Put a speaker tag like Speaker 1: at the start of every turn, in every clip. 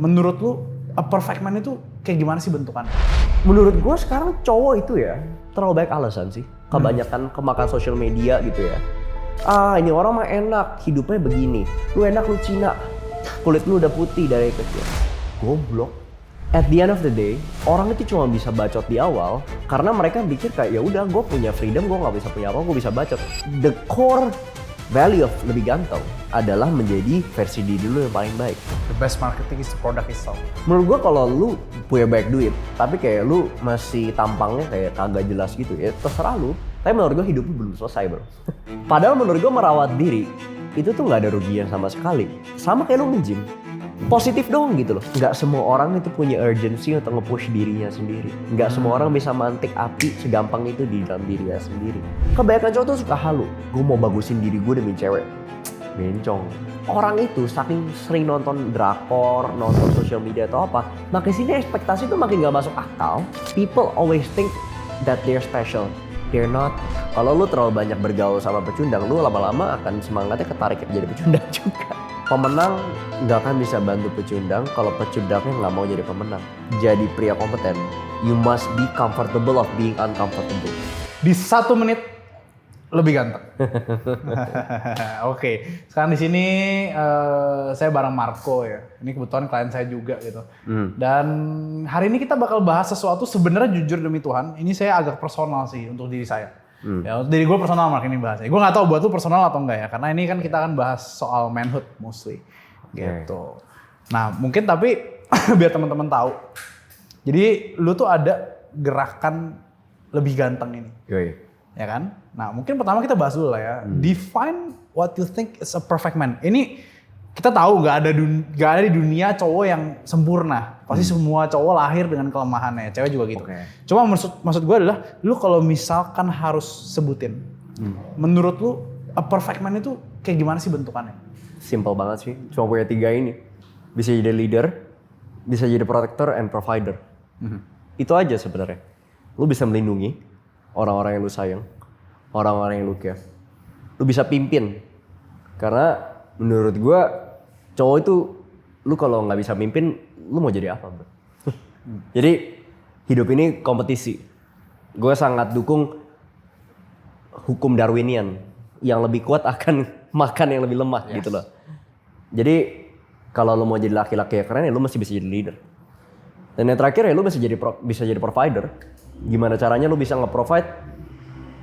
Speaker 1: menurut lu a perfect man itu kayak gimana sih bentukannya?
Speaker 2: Menurut gue sekarang cowok itu ya terlalu banyak alasan sih. Kebanyakan kemakan sosial media gitu ya. Ini orang mah enak, hidupnya begini. Lu enak, lu Cina. Kulit lu udah putih dari kecil. Goblok. At the end of the day, orang itu cuma bisa bacot di awal karena mereka pikir kayak ya udah gue punya freedom, gue nggak bisa punya apa, gue bisa bacot. The core value of lebih ganteng adalah menjadi versi diri lu yang paling baik.
Speaker 1: The best marketing is the product itself.
Speaker 2: Menurut gue kalau lu punya banyak duit, tapi kayak lu masih tampangnya kayak kagak jelas gitu ya, terserah lu. Tapi menurut gue hidup lu belum selesai bro. Padahal menurut gue merawat diri, itu tuh gak ada ruginya sama sekali. Sama kayak lu nge-gym. Positif dong gitu loh. Gak semua orang itu punya urgency untuk nge-push dirinya sendiri. Gak semua orang bisa mantik api segampang itu di dalam dirinya sendiri. Kebanyakan cowok tuh suka halu. Gue mau bagusin diri gue demi cewek. Bencong. Orang itu saking sering nonton drakor, nonton social media atau apa, makin sini ekspektasi tuh makin gak masuk akal. People always think that they're special. They're not. Kalau lu terlalu banyak bergaul sama pecundang, lu lama-lama akan semangatnya ketarik jadi pecundang juga. Pemenang nggak akan bisa bantu pecundang kalau pecundangnya nggak mau jadi pemenang. Jadi pria kompeten, you must be comfortable of being uncomfortable.
Speaker 1: Di 1 menit lebih ganteng. Oke, sekarang di sini saya bareng Marco ya. Ini kebetulan klien saya juga gitu. Dan hari ini kita bakal bahas sesuatu sebenarnya jujur demi Tuhan. Ini saya agak personal sih untuk diri saya. Ya, untuk diri gue personal Mark ini bahasnya. Gue nggak tahu buat lu personal atau enggak ya. Karena ini kan kita akan bahas soal manhood mostly. Gitu. Nah mungkin tapi biar teman-teman tahu. Jadi lu tuh ada gerakan lebih ganteng ini. Ya kan? Nah mungkin pertama kita bahas dulu lah ya. Define what you think is a perfect man. Ini kita tahu nggak ada di dunia cowok yang sempurna. Pasti semua cowok lahir dengan kelemahannya. Cewek juga gitu. Cuma maksud gue adalah lu kalau misalkan harus sebutin. Menurut lu a perfect man itu kayak gimana sih bentukannya?
Speaker 2: Simple banget sih. Cuma punya 3 ini. Bisa jadi leader, bisa jadi protector and provider. Itu aja sebenarnya. Lu bisa melindungi orang-orang yang lu sayang, orang-orang yang lu care. Lu bisa pimpin. Karena menurut gue cowok itu lu kalau nggak bisa mimpin, lu mau jadi apa bro? Jadi hidup ini kompetisi. Gue sangat dukung hukum Darwinian. Yang lebih kuat akan makan yang lebih lemah gitu loh. Jadi kalau lu mau jadi laki-laki yang keren ya lu masih bisa jadi leader. Dan yang terakhir ya lu bisa jadi provider. Gimana caranya lu bisa nge-provide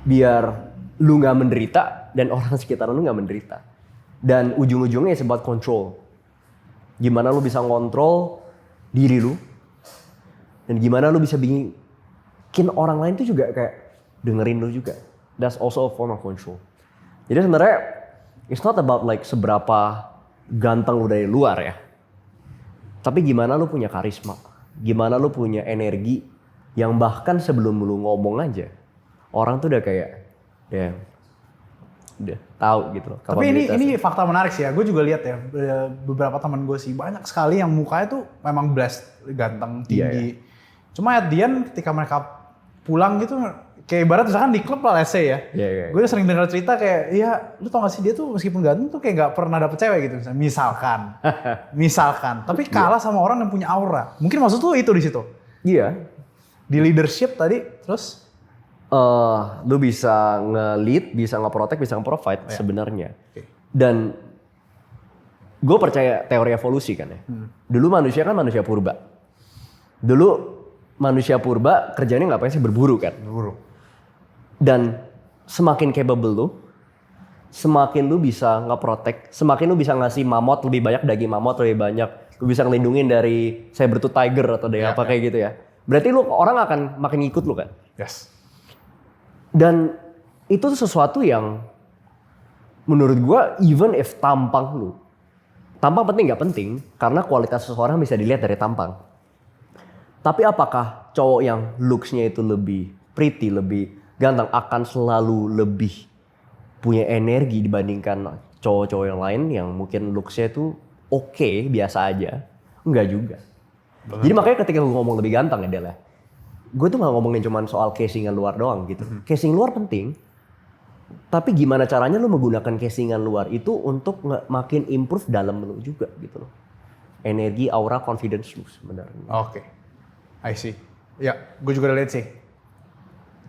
Speaker 2: biar lu nggak menderita dan orang sekitar lu nggak menderita. Dan ujung-ujungnya it's about control. Gimana lu bisa ngontrol diri lu. Dan gimana lu bisa bikin orang lain tuh juga kayak dengerin lu juga. That's also a form of control. Jadi sebenarnya it's not about like seberapa ganteng lu dari luar ya. Tapi gimana lu punya karisma. Gimana lu punya energi yang bahkan sebelum lu ngomong aja. Orang tuh udah kayak udah tahu gitu loh.
Speaker 1: Tapi ini fakta menarik sih ya. Gue juga lihat ya beberapa teman gue sih banyak sekali yang mukanya tuh memang blessed, ganteng, tinggi. Cuma at the end ketika mereka pulang gitu kayak ibarat misalkan di klub lah let's say ya. Gue sering dengar cerita kayak ya lu tau gak sih dia tuh meskipun ganteng tuh kayak gak pernah dapet cewek gitu misalkan. Tapi kalah sama orang yang punya aura. Mungkin maksud tuh itu di situ.
Speaker 2: Iya.
Speaker 1: Di leadership tadi terus
Speaker 2: lu bisa nge-lead, bisa nge-protect, bisa nge-provide sebenarnya. Dan gue percaya teori evolusi kan ya. Dulu manusia kan manusia purba. Dulu manusia purba kerjanya ngapain sih? Berburu kan? Berburu. Dan semakin capable lu, semakin lu bisa nge-protect, semakin lu bisa ngasih mamot lebih banyak, daging mamot lebih banyak. Lu bisa ngelindungin dari saber-tooth tiger atau dari apa kayak gitu ya. Berarti lu orang akan makin ngikut lu kan?
Speaker 1: Yes.
Speaker 2: Dan itu tuh sesuatu yang menurut gue even if tampang penting nggak penting karena kualitas seseorang bisa dilihat dari tampang. Tapi apakah cowok yang looks-nya itu lebih pretty, lebih ganteng akan selalu lebih punya energi dibandingkan cowok-cowok yang lain yang mungkin looks-nya itu oke, biasa aja? Enggak juga. Jadi makanya ketika gue ngomong lebih ganteng ya Del, gue tuh gak ngomongin cuma soal casingan luar doang gitu. Casing luar penting, tapi gimana caranya lu menggunakan casingan luar itu untuk makin improve dalam lu juga gitu loh. energi, aura, confidence lu sebenarnya.
Speaker 1: Oke, I see. Ya, gue juga udah lihat sih.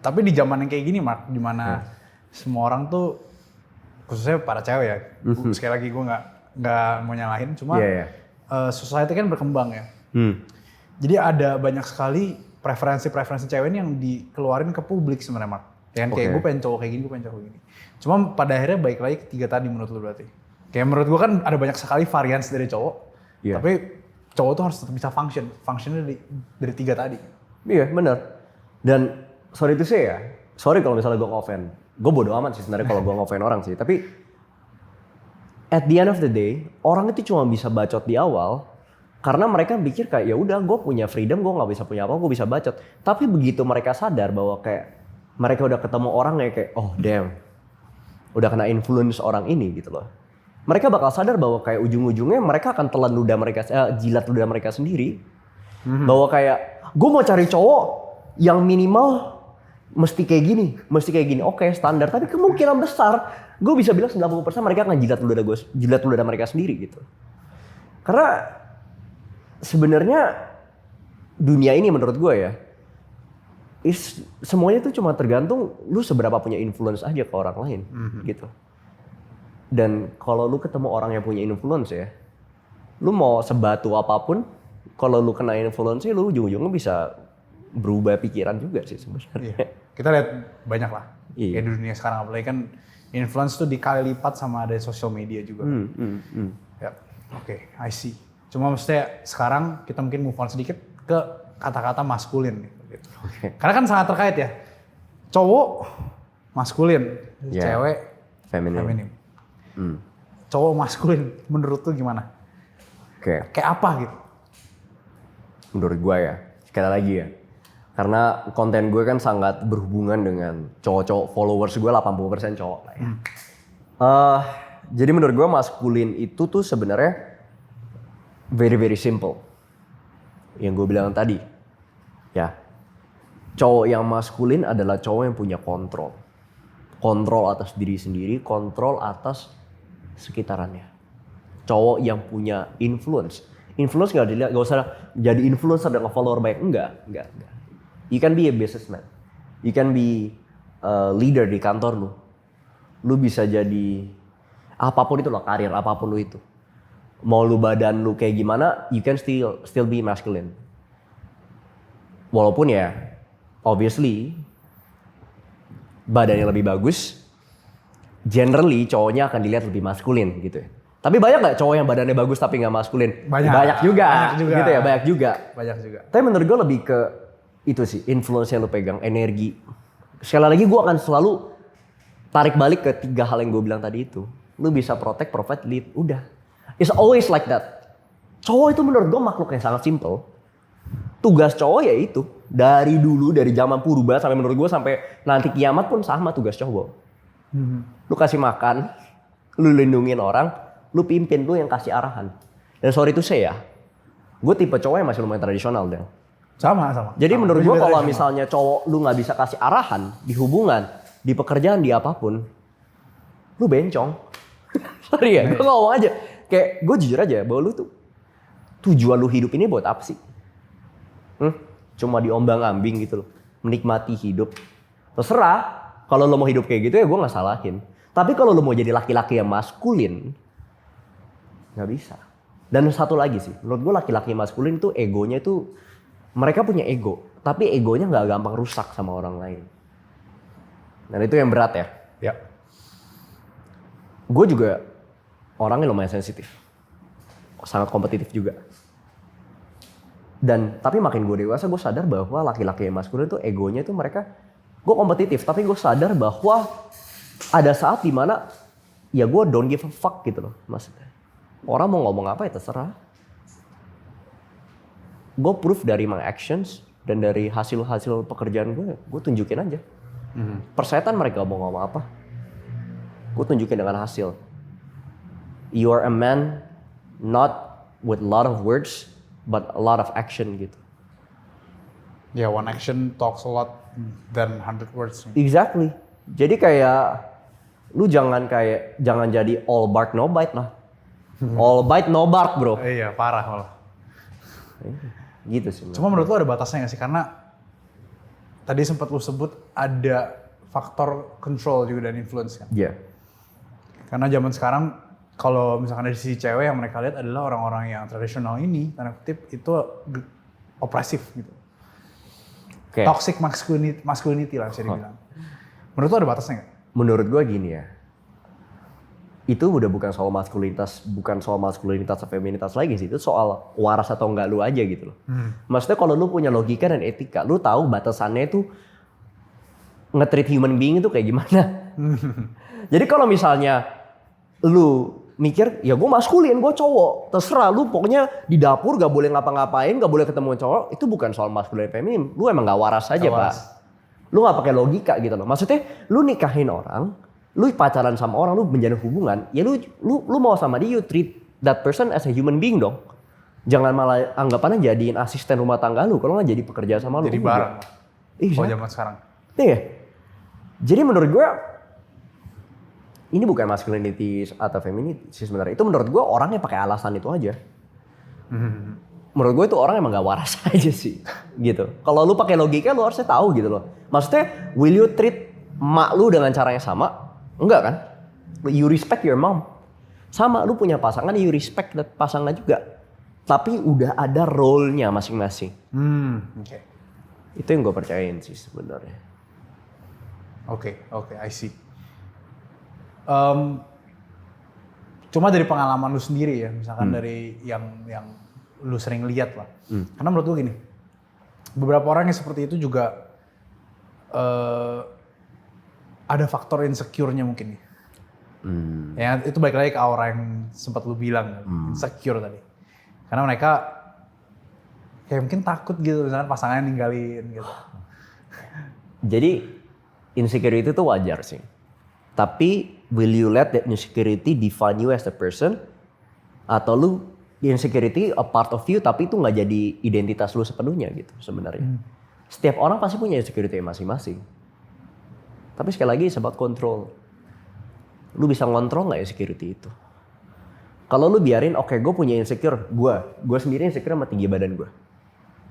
Speaker 1: Tapi di zaman yang kayak gini, Mark, dimana semua orang tuh, khususnya para cewek ya, sekali lagi gue nggak mau nyalahin, cuma society kan berkembang ya. Jadi ada banyak sekali preferensi cewek ini yang dikeluarin ke publik sebenarnya, Mark. Ya kan, kayak gue pengen cowok kayak gini, gue pengen cowok kayak gini. Cuma pada akhirnya balik lagi ke 3 tadi menurut lu berarti. Kayak menurut gue kan ada banyak sekali varians dari cowok, tapi cowok tuh harus tetap bisa functionnya dari 3 tadi.
Speaker 2: Iya benar. Dan sorry to say ya, sorry kalau misalnya gue nge-offend. Gue bodo amat sih sebenarnya kalau gue nge-offend orang sih. Tapi at the end of the day, orang itu cuma bisa bacot di awal karena mereka pikir kayak ya udah gue punya freedom, gue nggak bisa punya apa, gue bisa bacot. Tapi begitu mereka sadar bahwa kayak mereka udah ketemu orang kayak oh damn, udah kena influence orang ini gitu loh. Mereka bakal sadar bahwa kayak ujung-ujungnya mereka akan telan ludah mereka, jilat ludah mereka sendiri. Bahwa kayak gue mau cari cowok yang minimal mesti kayak gini. Oke, standar. Tapi kemungkinan besar gue bisa bilang 90% mereka akan jilat ludah mereka sendiri gitu. Karena sebenarnya dunia ini menurut gue ya, semuanya tuh cuma tergantung lu seberapa punya influence aja ke orang lain gitu. Dan kalau lu ketemu orang yang punya influence ya, lu mau sebatu apapun, kalau lu kena influence lu ujung-ujungnya bisa berubah pikiran juga sih sebenarnya.
Speaker 1: Iya. Kita lihat banyak lah. Kayak di dunia sekarang apalagi kan influence tuh dikali lipat sama ada social media juga. Ya, oke, I see. Cuma maksudnya sekarang kita mungkin move on sedikit ke kata-kata maskulin gitu. Karena kan sangat terkait ya. Cowok maskulin, cewek feminim. Cowok maskulin menurut tuh gimana? Kayak apa gitu?
Speaker 2: Menurut gue ya, sekali lagi ya. Karena konten gue kan sangat berhubungan dengan cowok-cowok, followers gue 80% cowok lah ya. Jadi menurut gue maskulin itu tuh sebenarnya very simple. Yang gue bilang tadi. Ya. Cowok yang maskulin adalah cowok yang punya kontrol. Kontrol atas diri sendiri, kontrol atas sekitarannya. Cowok yang punya influence. Influence gak usah jadi influencer dan follower banyak. Enggak. You can be a businessman. You can be a leader di kantor lu. Lu bisa jadi apapun itu loh, karir apapun lu itu. Mau lu badan lu kayak gimana, you can still be masculine. Walaupun ya, obviously badannya lebih bagus, generally cowoknya akan dilihat lebih maskulin gitu ya. Tapi banyak gak cowok yang badannya bagus tapi gak maskulin? Banyak juga. Gitu ya, banyak juga. Tapi menurut gue lebih ke itu sih, influence yang lu pegang, energi. Sekali lagi gue akan selalu tarik balik ke 3 hal yang gue bilang tadi itu. Lu bisa protect, provide, lead, udah. It's always like that. Cowok itu menurut gue makhluk yang sangat simple. Tugas cowok ya itu. Dari dulu, dari zaman purba sampai menurut gue sampai nanti kiamat pun sama tugas cowok. Lu kasih makan, lu lindungin orang, lu pimpin, lu yang kasih arahan. Dan sorry to say ya, gue tipe cowok yang masih lumayan tradisional deh.
Speaker 1: Sama.
Speaker 2: Jadi menurut gue kalau misalnya cowok lu gak bisa kasih arahan di hubungan, di pekerjaan, di apapun, lu bencong. Sorry ya, gue ngomong aja. Kayak gue jujur aja bahwa lu tuh tujuan lu hidup ini buat apa sih? Cuma diombang-ambing gitu loh. Menikmati hidup. Terserah. Kalau lo mau hidup kayak gitu ya gue gak salahin. Tapi kalau lo mau jadi laki-laki yang maskulin, gak bisa. Dan satu lagi sih, menurut gue laki-laki maskulin tuh egonya tuh, mereka punya ego. Tapi egonya gak gampang rusak sama orang lain. Dan itu yang berat ya.
Speaker 1: Ya.
Speaker 2: Gue juga orangnya lumayan sensitif. Sangat kompetitif juga. Tapi makin gue dewasa gue sadar bahwa laki-laki yang maskulin tuh egonya tuh mereka, gue kompetitif tapi gue sadar bahwa ada saat dimana ya gue don't give a fuck gitu loh maksudnya. Orang mau ngomong apa ya terserah. Gue proof dari my actions dan dari hasil-hasil pekerjaan gue tunjukin aja. Persetan mereka mau ngomong apa, gue tunjukin dengan hasil. You are a man not with a lot of words but a lot of action gitu.
Speaker 1: Ya, one action talks a lot than 100 words.
Speaker 2: Exactly. Jadi kayak lu jangan jadi all bark no bite lah. All bite no bark bro.
Speaker 1: Iya, parah malah.
Speaker 2: Gitu sih.
Speaker 1: Cuma menurut lu ada batasnya nggak sih? Karena tadi sempat lu sebut ada faktor control juga dan influence kan.
Speaker 2: Iya.
Speaker 1: Karena zaman sekarang kalau misalkan dari sisi cewek yang mereka lihat adalah orang-orang yang tradisional ini, tanda kutip itu opresif gitu.
Speaker 2: Okay.
Speaker 1: Toxic masculinity lah bisa dibilang. Menurut lu ada batasnya nggak?
Speaker 2: Menurut gue gini ya. Itu udah bukan soal maskulinitas atau feminitas lagi sih. Itu soal waras atau enggak lu aja gitu loh. Maksudnya kalau lu punya logika dan etika, lu tahu batasannya itu nge-treat human being itu kayak gimana. Jadi kalau misalnya lu mikir, ya gue maskulin, gue cowok, terserah lu pokoknya di dapur gak boleh ngapa-ngapain, gak boleh ketemu cowok, itu bukan soal maskulin feminim. Lu emang gak waras aja pak. Lu gak pakai logika gitu loh. Maksudnya lu nikahin orang, lu pacaran sama orang, lu menjalin hubungan, ya lu mau sama dia, you treat that person as a human being dong. Jangan malah anggapannya jadiin asisten rumah tangga lu, kalau nggak jadi pekerja sama lu.
Speaker 1: Jadi barang.
Speaker 2: Iya.
Speaker 1: Kalau zaman sekarang.
Speaker 2: Iya. Jadi menurut gue ini bukan masculinity atau femininity sih sebenarnya. Itu menurut gue orangnya pakai alasan itu aja. Menurut gue itu orang emang gak waras aja sih, gitu. Kalau lu pakai logika lu harusnya tahu gitu loh. Maksudnya, will you treat mak lu dengan cara yang sama? Enggak kan? You respect your mom. Sama, lu punya pasangan, you respect pasangan juga. Tapi udah ada role-nya masing-masing.
Speaker 1: Okay.
Speaker 2: Itu yang gue percayain sih sebenarnya.
Speaker 1: Oke, I see. Cuma dari pengalaman lu sendiri ya, misalkan dari yang lu sering lihat lah. Karena menurut gue gini, beberapa orang yang seperti itu juga ada faktor insecure-nya mungkin nih. Ya itu balik lagi ke aura yang sempat lu bilang, insecure tadi. Karena mereka kayak mungkin takut gitu, misalkan pasangannya ninggalin gitu.
Speaker 2: Jadi insecurity itu wajar sih. Tapi will you let that insecurity define you as a person? Atau lu insecurity a part of you tapi itu nggak jadi identitas lu sepenuhnya gitu sebenarnya. Setiap orang pasti punya insecurity masing-masing. Tapi sekali lagi sebab control. Lu bisa ngontrol nggak insecurity itu? Kalau lu biarin, oke, gue punya insecure, gue sendiri insecure sama tinggi badan gue.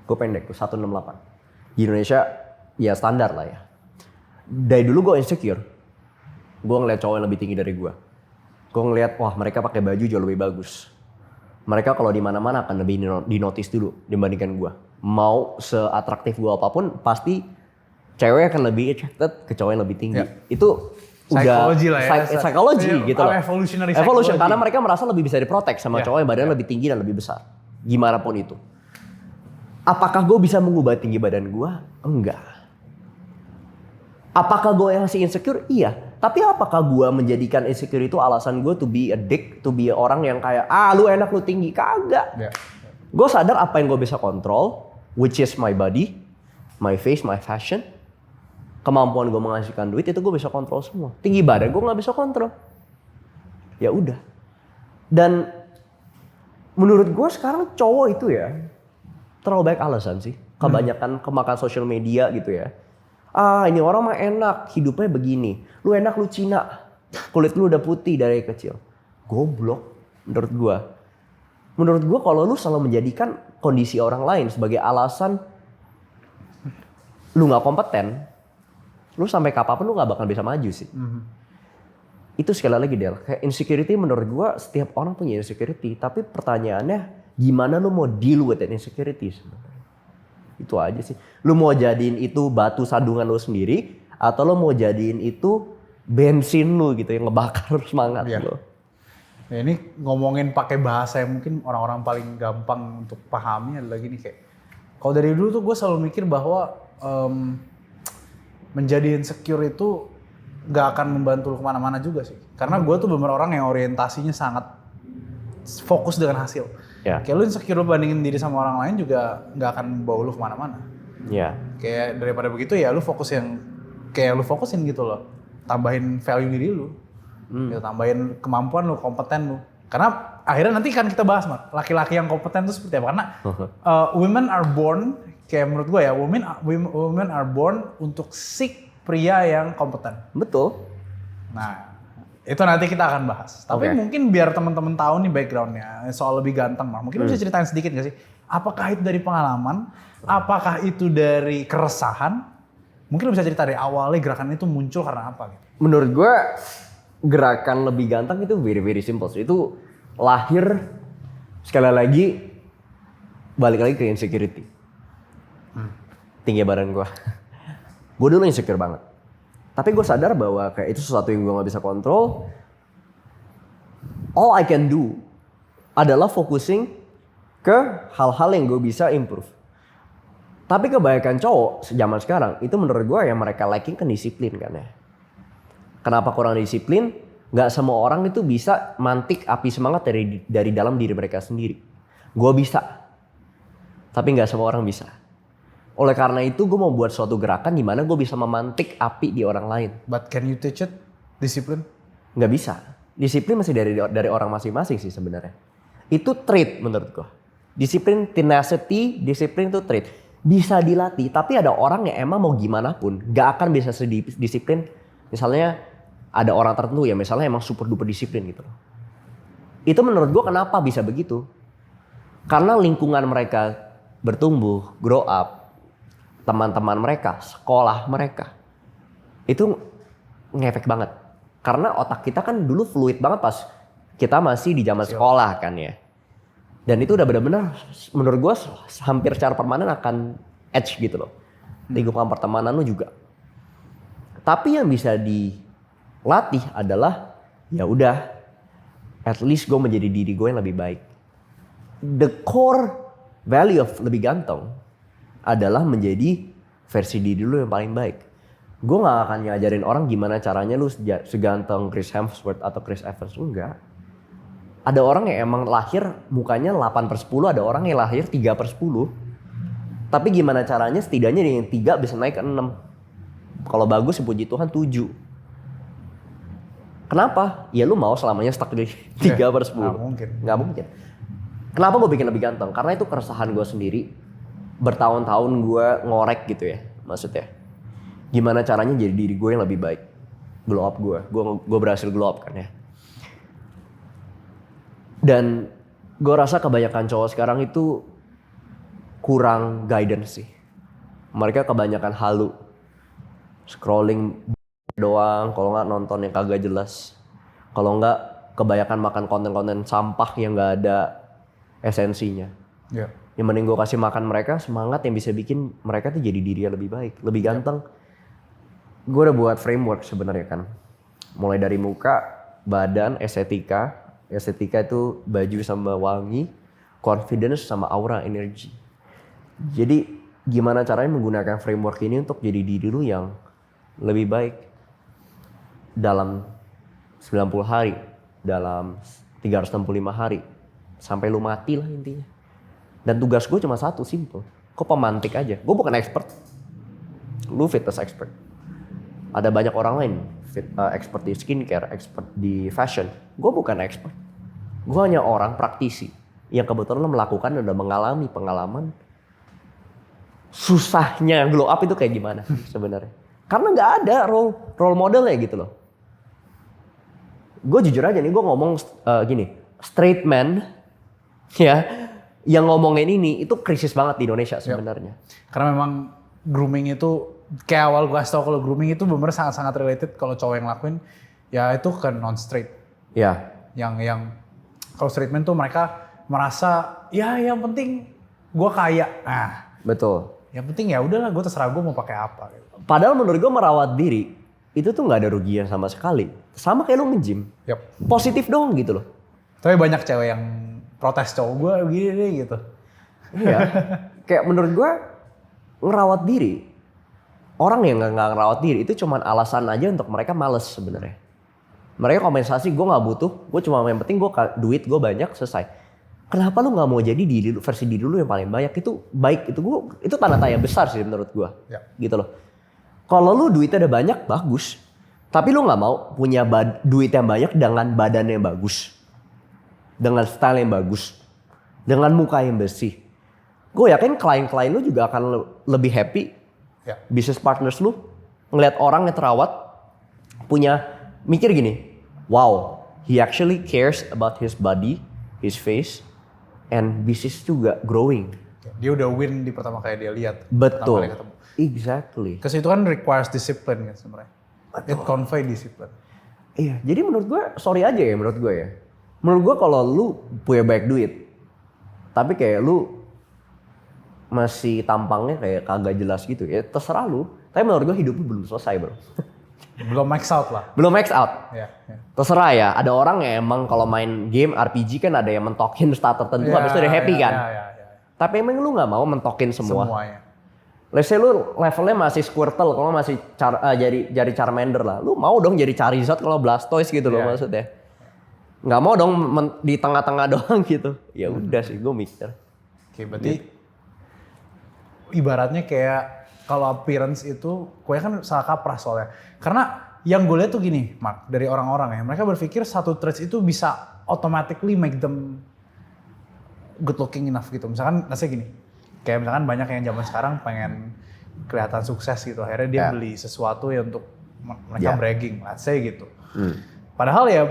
Speaker 2: Gue pendek, gue 168. Di Indonesia ya standar lah ya. Dari dulu gue insecure. Gue ngeliat cowok yang lebih tinggi dari gue. Gue ngeliat, wah mereka pakai baju jauh lebih bagus. Mereka kalau di mana-mana akan lebih dinotis dulu dibandingkan gue. Mau seatraktif gue apapun, pasti cewek akan lebih attracted ke cowok yang lebih tinggi. Itu
Speaker 1: Psikologi
Speaker 2: udah
Speaker 1: lah ya.
Speaker 2: psikologi gitu loh.
Speaker 1: Evolution
Speaker 2: Karena mereka merasa lebih bisa diprotek sama cowok yang badannya lebih tinggi dan lebih besar. Gimana pun itu. Apakah gue bisa mengubah tinggi badan gue? Enggak. Apakah gue yang masih insecure? Iya. Tapi apakah gue menjadikan insecure itu alasan gue to be a dick, to be orang yang kayak, lu enak lu tinggi? Kagak. Gue sadar apa yang gue bisa kontrol, which is my body, my face, my fashion. Kemampuan gue menghasilkan duit itu gue bisa kontrol semua. Tinggi badan gue nggak bisa kontrol. Ya udah. Dan menurut gue sekarang cowok itu ya terlalu banyak alasan sih. Kebanyakan kemakan sosial media gitu ya. Ini orang mah enak, hidupnya begini. Lu enak lu Cina, kulit lu udah putih dari kecil. Goblok menurut gue. Menurut gue kalau lu selalu menjadikan kondisi orang lain sebagai alasan lu nggak kompeten, lu sampai kapanpun lu gak bakal bisa maju sih. Itu sekali lagi Del, kayak insecurity menurut gua setiap orang punya insecurity. Tapi pertanyaannya gimana lu mau deal with that insecurity sebenarnya. Itu aja sih. Lu mau jadiin itu batu sandungan lu sendiri atau lu mau jadiin itu bensin lu gitu yang ngebakar semangat lu.
Speaker 1: Ya, ini ngomongin pakai bahasa yang mungkin orang-orang paling gampang untuk pahami adalah gini kayak. Kalau dari dulu tuh gue selalu mikir bahwa menjadi insecure itu gak akan membantu lu kemana-mana juga sih. Karena gue tuh bener orang yang orientasinya sangat fokus dengan hasil. Kayak lu insecure lu bandingin diri sama orang lain juga gak akan bawa lu kemana-mana. Kayak daripada begitu ya lu fokus yang kayak lu fokusin gitu loh. Tambahin value diri lu. Gitu, tambahin kemampuan lu, kompeten lu. Karena akhirnya nanti kan kita bahas Mat, laki-laki yang kompeten itu seperti apa. Karena women are born, kayak menurut gue ya, women are born untuk seek pria yang kompeten.
Speaker 2: Betul.
Speaker 1: Nah, Itu nanti kita akan bahas. Tapi
Speaker 2: Oke.
Speaker 1: mungkin biar teman-teman tahu nih backgroundnya soal lebih ganteng, Mar. Mungkin lu bisa ceritain sedikit gak sih? Apakah itu dari pengalaman? Apakah itu dari keresahan? Mungkin lu bisa cerita dari awalnya gerakan itu muncul karena apa gitu.
Speaker 2: Menurut gue gerakan lebih ganteng itu very very simple. Itu lahir sekali lagi balik lagi ke insecurity. Tinggi badan gue. Gue dulu insecure banget. Tapi gue sadar bahwa kayak itu sesuatu yang gue gak bisa kontrol. All I can do adalah focusing ke hal-hal yang gue bisa improve. Tapi kebanyakan cowok zaman sekarang itu menurut gue yang mereka lacking kan disiplin kan ya. Kenapa kurang disiplin? Gak semua orang itu bisa mantik api semangat dari dalam diri mereka sendiri. Gue bisa. Tapi gak semua orang bisa. Oleh karena itu gue mau buat suatu gerakan di mana gue bisa memantik api di orang lain.
Speaker 1: But can you teach it? Disiplin?
Speaker 2: Nggak bisa. Disiplin masih dari orang masing-masing sih sebenarnya. Itu trait menurut gue. Disiplin, tenacity, disiplin itu trait. Bisa dilatih, tapi ada orang yang emang mau gimana pun nggak akan bisa disiplin. Misalnya ada orang tertentu ya misalnya emang super duper disiplin gitu. Itu menurut gue kenapa bisa begitu? Karena lingkungan mereka bertumbuh, grow up. Teman-teman mereka, sekolah mereka. Itu ngefek banget. Karena otak kita kan dulu fluid banget pas kita masih di zaman sekolah kan ya. Dan itu udah benar-benar menurut gue hampir secara permanen akan edge gitu loh. Lingkungan pertemanan lu juga. Tapi yang bisa dilatih adalah ya udah at least gue menjadi diri gue yang lebih baik. The core value of lebih ganteng adalah menjadi versi diri lu yang paling baik. Gue gak akan ngajarin orang gimana caranya lu seganteng Chris Hemsworth atau Chris Evans. Enggak. Ada orang yang emang lahir mukanya 8/10, ada orang yang lahir 3/10. Tapi gimana caranya setidaknya yang 3 bisa naik ke 6. Kalau bagus puji Tuhan 7. Kenapa? Ya lu mau selamanya stuck di 3/10.
Speaker 1: Nggak mungkin.
Speaker 2: Nggak mungkin. Kenapa gue bikin lebih ganteng? Karena itu keresahan gue sendiri. Bertahun-tahun gue ngorek gitu ya maksudnya. Gimana caranya jadi diri gue yang lebih baik. Glow up gue berhasil glow up kan ya. Dan gue rasa kebanyakan cowok sekarang itu kurang guidance sih. Mereka kebanyakan halu. Scrolling doang, kalau nggak nonton yang kagak jelas. Kalau nggak kebanyakan makan konten-konten sampah yang nggak ada esensinya.
Speaker 1: Yeah.
Speaker 2: Yang mending gue kasih makan mereka semangat yang bisa bikin mereka tuh jadi diri yang lebih baik, lebih ganteng. Gue udah buat framework sebenarnya kan. Mulai dari muka, badan, estetika. Estetika itu baju sama wangi, confidence sama aura energi. Jadi gimana caranya menggunakan framework ini untuk jadi diri lu yang lebih baik dalam 90 hari, dalam 365 hari. Sampai lu mati lah intinya. Dan tugas gue cuma satu, simple. Gue pemantik aja. Gue bukan expert. Lu fitness expert. Ada banyak orang lain. Expert di skincare, expert di fashion. Gue bukan expert. Gue hanya orang praktisi. Yang kebetulan melakukan dan udah mengalami pengalaman. Susahnya glow up itu kayak gimana sebenarnya. Karena gak ada role modelnya gitu loh. Gue jujur aja nih, gue ngomong gini. Straight man ya, yang ngomongin ini itu krisis banget di Indonesia sebenarnya.
Speaker 1: Karena memang grooming itu kayak awal gue kasih tau kalau grooming itu bener sangat-sangat related kalau cowok yang lakuin ya itu kan non straight.
Speaker 2: Ya.
Speaker 1: Yang kalau straight man tuh mereka merasa ya yang penting gue kaya. Nah,
Speaker 2: Betul.
Speaker 1: yang penting ya udahlah gue terserah gue mau pakai apa gitu.
Speaker 2: Padahal menurut gue merawat diri itu tuh nggak ada rugian sama sekali. Sama kayak lu nge-gym.
Speaker 1: Yep.
Speaker 2: Positif dong gitu loh.
Speaker 1: Tapi banyak cewek yang protes cowok gue begini deh gitu.
Speaker 2: Iya. Kayak menurut gue ngerawat diri. Orang yang nggak ngerawat diri itu cuma alasan aja untuk mereka males sebenarnya. Mereka kompensasi, gue nggak butuh. Gue cuma yang penting gue duit gue banyak selesai. Kenapa lu nggak mau jadi versi diri lu yang paling banyak? Itu baik, itu tanda tanya besar sih menurut gue.
Speaker 1: Ya.
Speaker 2: Gitu loh. Kalau lu duitnya ada banyak bagus. Tapi lu nggak mau punya duit yang banyak dengan badan yang bagus. Dengan style yang bagus. Dengan muka yang bersih. Gue yakin klien-klien lu juga akan lebih happy.
Speaker 1: Ya.
Speaker 2: Business partners lu ngeliat orang yang terawat punya mikir gini, wow, he actually cares about his body, his face, and bisnis juga growing.
Speaker 1: Dia udah win di pertama kali dia lihat.
Speaker 2: Betul.
Speaker 1: Pertama kali ketemu.
Speaker 2: Exactly.
Speaker 1: Because itu kan requires discipline kan sebenarnya. It convey discipline.
Speaker 2: Iya, jadi menurut gue, sorry aja ya menurut gue ya. Menurut gue kalau lu punya banyak duit, tapi kayak lu masih tampangnya kayak kagak jelas gitu, ya terserah lu. Tapi menurut gue hidup lu belum selesai bro.
Speaker 1: Belum max out lah.
Speaker 2: Belum max out.
Speaker 1: Ya.
Speaker 2: Terserah ya, ada orang yang emang kalau main game RPG kan ada yang mentokin stat tertentu, habis itu udah happy kan.
Speaker 1: Ya.
Speaker 2: Tapi emang lu gak mau mentokin semua.
Speaker 1: Semuanya.
Speaker 2: Let's say lu levelnya masih Squirtle, kalau masih jadi Charmander lah. Lu mau dong jadi Charizard kalau Blastoise gitu loh maksudnya. Nggak mau dong di tengah-tengah doang gitu. Ya udah sih, gue mikir.
Speaker 1: Oke, berarti ibaratnya kayak kalau appearance itu, gue kan salah kaprah soalnya. Karena yang gue lihat tuh gini, Mark, dari orang-orang ya, mereka berpikir satu traits itu bisa automatically make them good looking enough gitu. Misalkan, rasanya gini, kayak misalkan banyak yang zaman sekarang pengen kelihatan sukses gitu, akhirnya dia beli sesuatu ya untuk mereka bragging, let's say gitu. Padahal ya,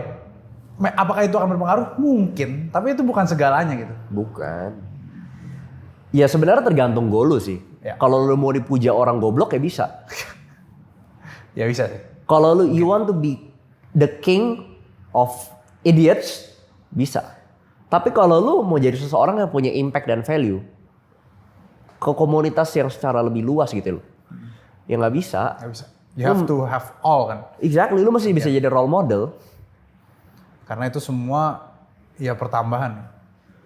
Speaker 1: apakah itu akan berpengaruh? Mungkin, tapi itu bukan segalanya gitu.
Speaker 2: Bukan. Ya sebenarnya tergantung goal lu sih.
Speaker 1: Ya.
Speaker 2: Kalau lu mau dipuja orang goblok ya bisa.
Speaker 1: Ya bisa sih.
Speaker 2: Kalau lu you want to be the king of idiots, bisa. Tapi kalau lu mau jadi seseorang yang punya impact dan value ke komunitas yang secara lebih luas gitu loh, ya nggak bisa.
Speaker 1: Nggak bisa. You have to have all kan.
Speaker 2: Exactly, lu masih bisa jadi role model.
Speaker 1: Karena itu semua ya pertambahan.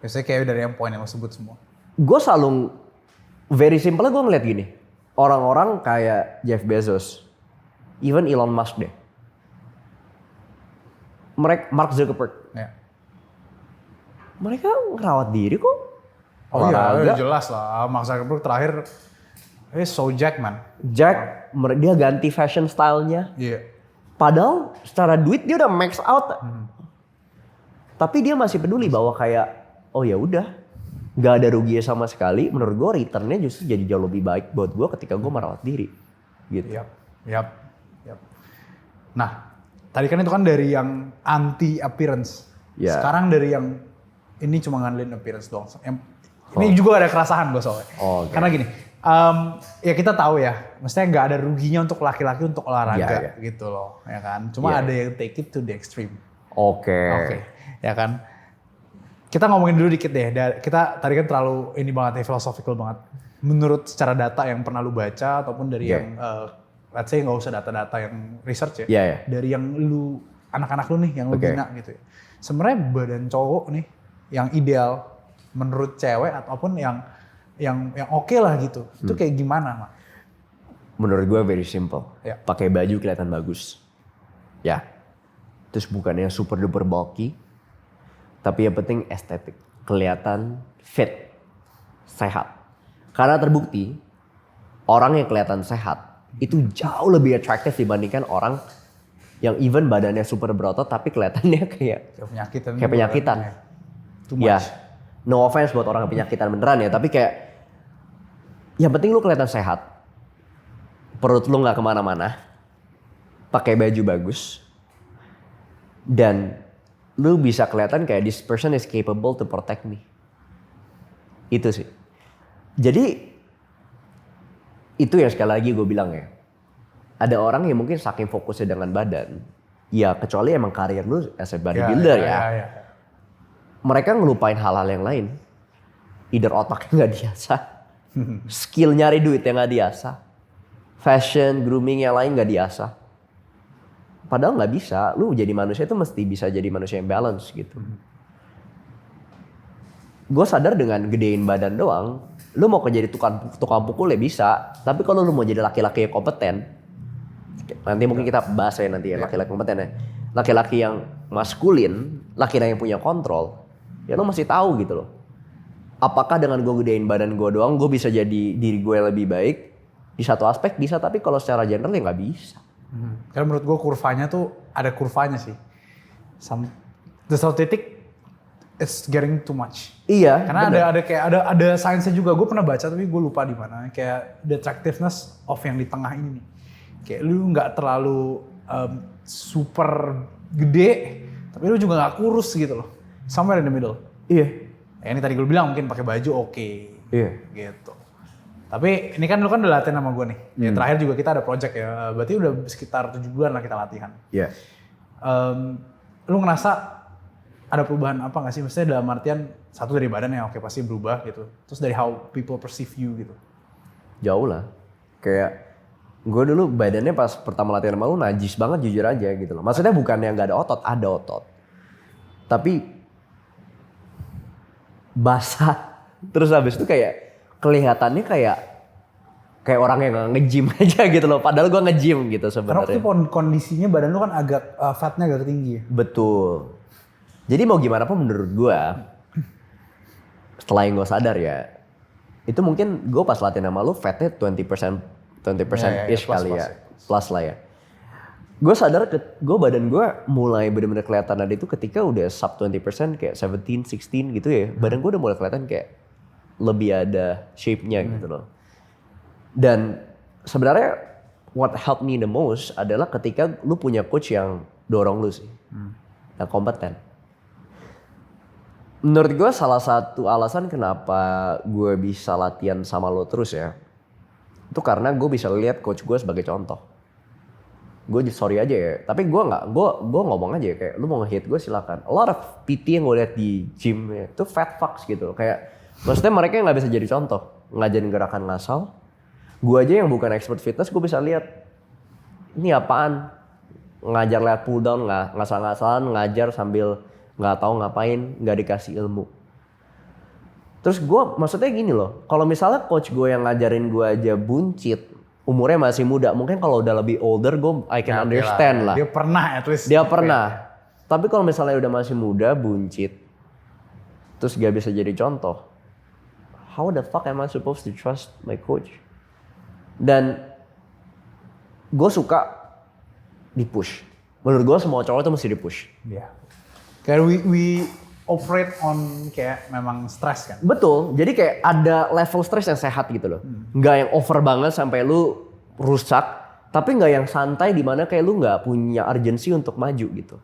Speaker 1: Biasanya kayak dari yang poin yang lo sebut semua.
Speaker 2: Gue selalu very simple gue ngeliat gini, orang-orang kayak Jeff Bezos, even Elon Musk deh, Mark Zuckerberg, mereka ngerawat diri kok.
Speaker 1: Oh iya, jelas lah. Mark Zuckerberg terakhir, so Jack man.
Speaker 2: Jack, dia ganti fashion stylenya.
Speaker 1: Iya.
Speaker 2: Padahal secara duit dia udah max out. Tapi dia masih peduli bahwa kayak, oh ya udah. Gak ada ruginya sama sekali, menurut gue returnnya justru jadi jauh lebih baik buat gue ketika gue merawat diri. Gitu.
Speaker 1: Yap. Nah, tadi kan itu kan dari yang anti appearance. Sekarang dari yang ini cuma ngandelin appearance doang. Ini juga ada kerasahan gue soalnya. Karena gini, ya kita tahu ya, maksudnya gak ada ruginya untuk laki-laki untuk olahraga gitu loh, ya kan. Cuma ada yang take it to the extreme. Oke, ya kan. Kita ngomongin dulu dikit deh, kita tadi kan terlalu ini banget ya, philosophical banget. Menurut secara data yang pernah lu baca ataupun dari yang, let's say nggak usah data-data yang research ya, dari yang lu, anak-anak lu nih, yang lu bina gitu ya. Sebenarnya badan cowok nih, yang ideal menurut cewek ataupun yang oke lah gitu, itu kayak gimana, Mak?
Speaker 2: Menurut gue very simple, pakai baju kelihatan bagus, ya. Terus bukannya super duper bulky, tapi yang penting estetik, kelihatan fit, sehat. Karena terbukti orang yang kelihatan sehat itu jauh lebih atraktif dibandingkan orang yang even badannya super berotot tapi kelihatannya kayak penyakitan. Ya, no offense buat orang yang penyakitan beneran ya, tapi kayak yang penting lu kelihatan sehat, perut lu nggak kemana-mana, pakai baju bagus, dan lu bisa kelihatan kayak this person is capable to protect me. Itu sih. Jadi itu yang sekali lagi gue bilang ya. Ada orang yang mungkin saking fokusnya dengan badan. Ya kecuali emang karir lu as a bodybuilder ya. Mereka ngelupain hal-hal yang lain. Either otaknya gak diasah. Skill nyari duit yang gak diasah. Fashion, grooming yang lain gak diasah. Padahal nggak bisa, lu jadi manusia itu mesti bisa jadi manusia yang balance gitu. Gue sadar dengan gedein badan doang, lu mau jadi tukang pukul ya bisa. Tapi kalau lu mau jadi laki-laki yang kompeten, nanti mungkin kita bahas ya nanti ya laki-laki kompeten ya. Laki-laki yang maskulin, laki-laki yang punya kontrol, ya lu masih tahu gitu loh. Apakah dengan gue gedein badan gue doang, gue bisa jadi diri gue yang lebih baik? Di satu aspek bisa, tapi kalau secara general ya nggak bisa.
Speaker 1: Karena menurut gue kurvanya tuh ada kurvanya sih. Di satu titik it's getting too much.
Speaker 2: Iya.
Speaker 1: Karena ada sainsnya juga. Gue pernah baca tapi gue lupa di mana. Kayak the attractiveness of yang di tengah ini nih. Kayak lu nggak terlalu super gede, tapi lu juga nggak kurus gitu loh. Somewhere in the middle.
Speaker 2: Iya.
Speaker 1: Ya, ini tadi gue bilang mungkin pakai baju oke.
Speaker 2: Iya.
Speaker 1: Gitu. Tapi ini kan lu kan udah latihan sama gue nih. Ya, terakhir juga kita ada project ya. Berarti udah sekitar 7 bulan lah kita latihan.
Speaker 2: Iya.
Speaker 1: Lu ngerasa ada perubahan apa nggak sih? Maksudnya dalam artian satu dari badan ya oke pasti berubah gitu. Terus dari how people perceive you gitu.
Speaker 2: Jauh lah. Kayak gue dulu badannya pas pertama latihan sama lu najis banget jujur aja gitu loh. Maksudnya bukannya nggak ada otot. Tapi basah. Terus habis itu kayak kelihatannya kayak orang yang nggak nge-gym aja gitu loh. Padahal gue nge-gym gitu
Speaker 1: Karena
Speaker 2: sebenarnya.
Speaker 1: waktu kondisinya badan lu kan agak fatnya agak tinggi ya.
Speaker 2: Betul. Jadi mau gimana pun menurut gue, setelah yang gue sadar ya, itu mungkin gue pas latihan sama lu fatnya 20% ish
Speaker 1: plus,
Speaker 2: kali
Speaker 1: plus,
Speaker 2: ya. Plus lah ya. Gue sadar badan gue mulai bener-bener kelihatan ada itu ketika udah sub 20% kayak 17, 16 gitu ya. Badan gue udah mulai kelihatan kayak lebih ada shape-nya gitu loh. Dan sebenarnya what helped me the most adalah ketika lu punya coach yang dorong lu sih. Yang kompeten. Menurut gue salah satu alasan kenapa gue bisa latihan sama lo terus ya. Itu karena gue bisa lihat coach gue sebagai contoh. Gue sorry aja ya, tapi gue ngomong aja ya, kayak lu mau nge-hate gue silakan. A lot of PT yang gue lihat di gym ya, itu fat fucks gitu. Kayak maksudnya mereka nggak bisa jadi contoh, ngajarin gerakan ngasal. Gue aja yang bukan expert fitness, gue bisa lihat ini apaan, ngajar lihat pull down, ngasal-ngasalan, ngajar sambil nggak tahu ngapain, nggak dikasih ilmu. Terus gue maksudnya gini loh, kalau misalnya coach gue yang ngajarin gue aja buncit, umurnya masih muda, mungkin kalau udah lebih older I can understand lah.
Speaker 1: Dia pernah at least.
Speaker 2: Dia pernah. Tapi kalau misalnya udah masih muda, buncit, terus gak bisa jadi contoh, how the fuck am I supposed to trust my coach? Dan gue suka di-push. Menurut gue semua cowok tuh mesti di-push.
Speaker 1: Iya. Kayak we operate on kayak memang stres kan.
Speaker 2: Betul, jadi kayak ada level stres yang sehat gitu loh. Nggak yang over banget sampai lu rusak, tapi nggak yang santai di mana kayak lu nggak punya urgensi untuk maju gitu.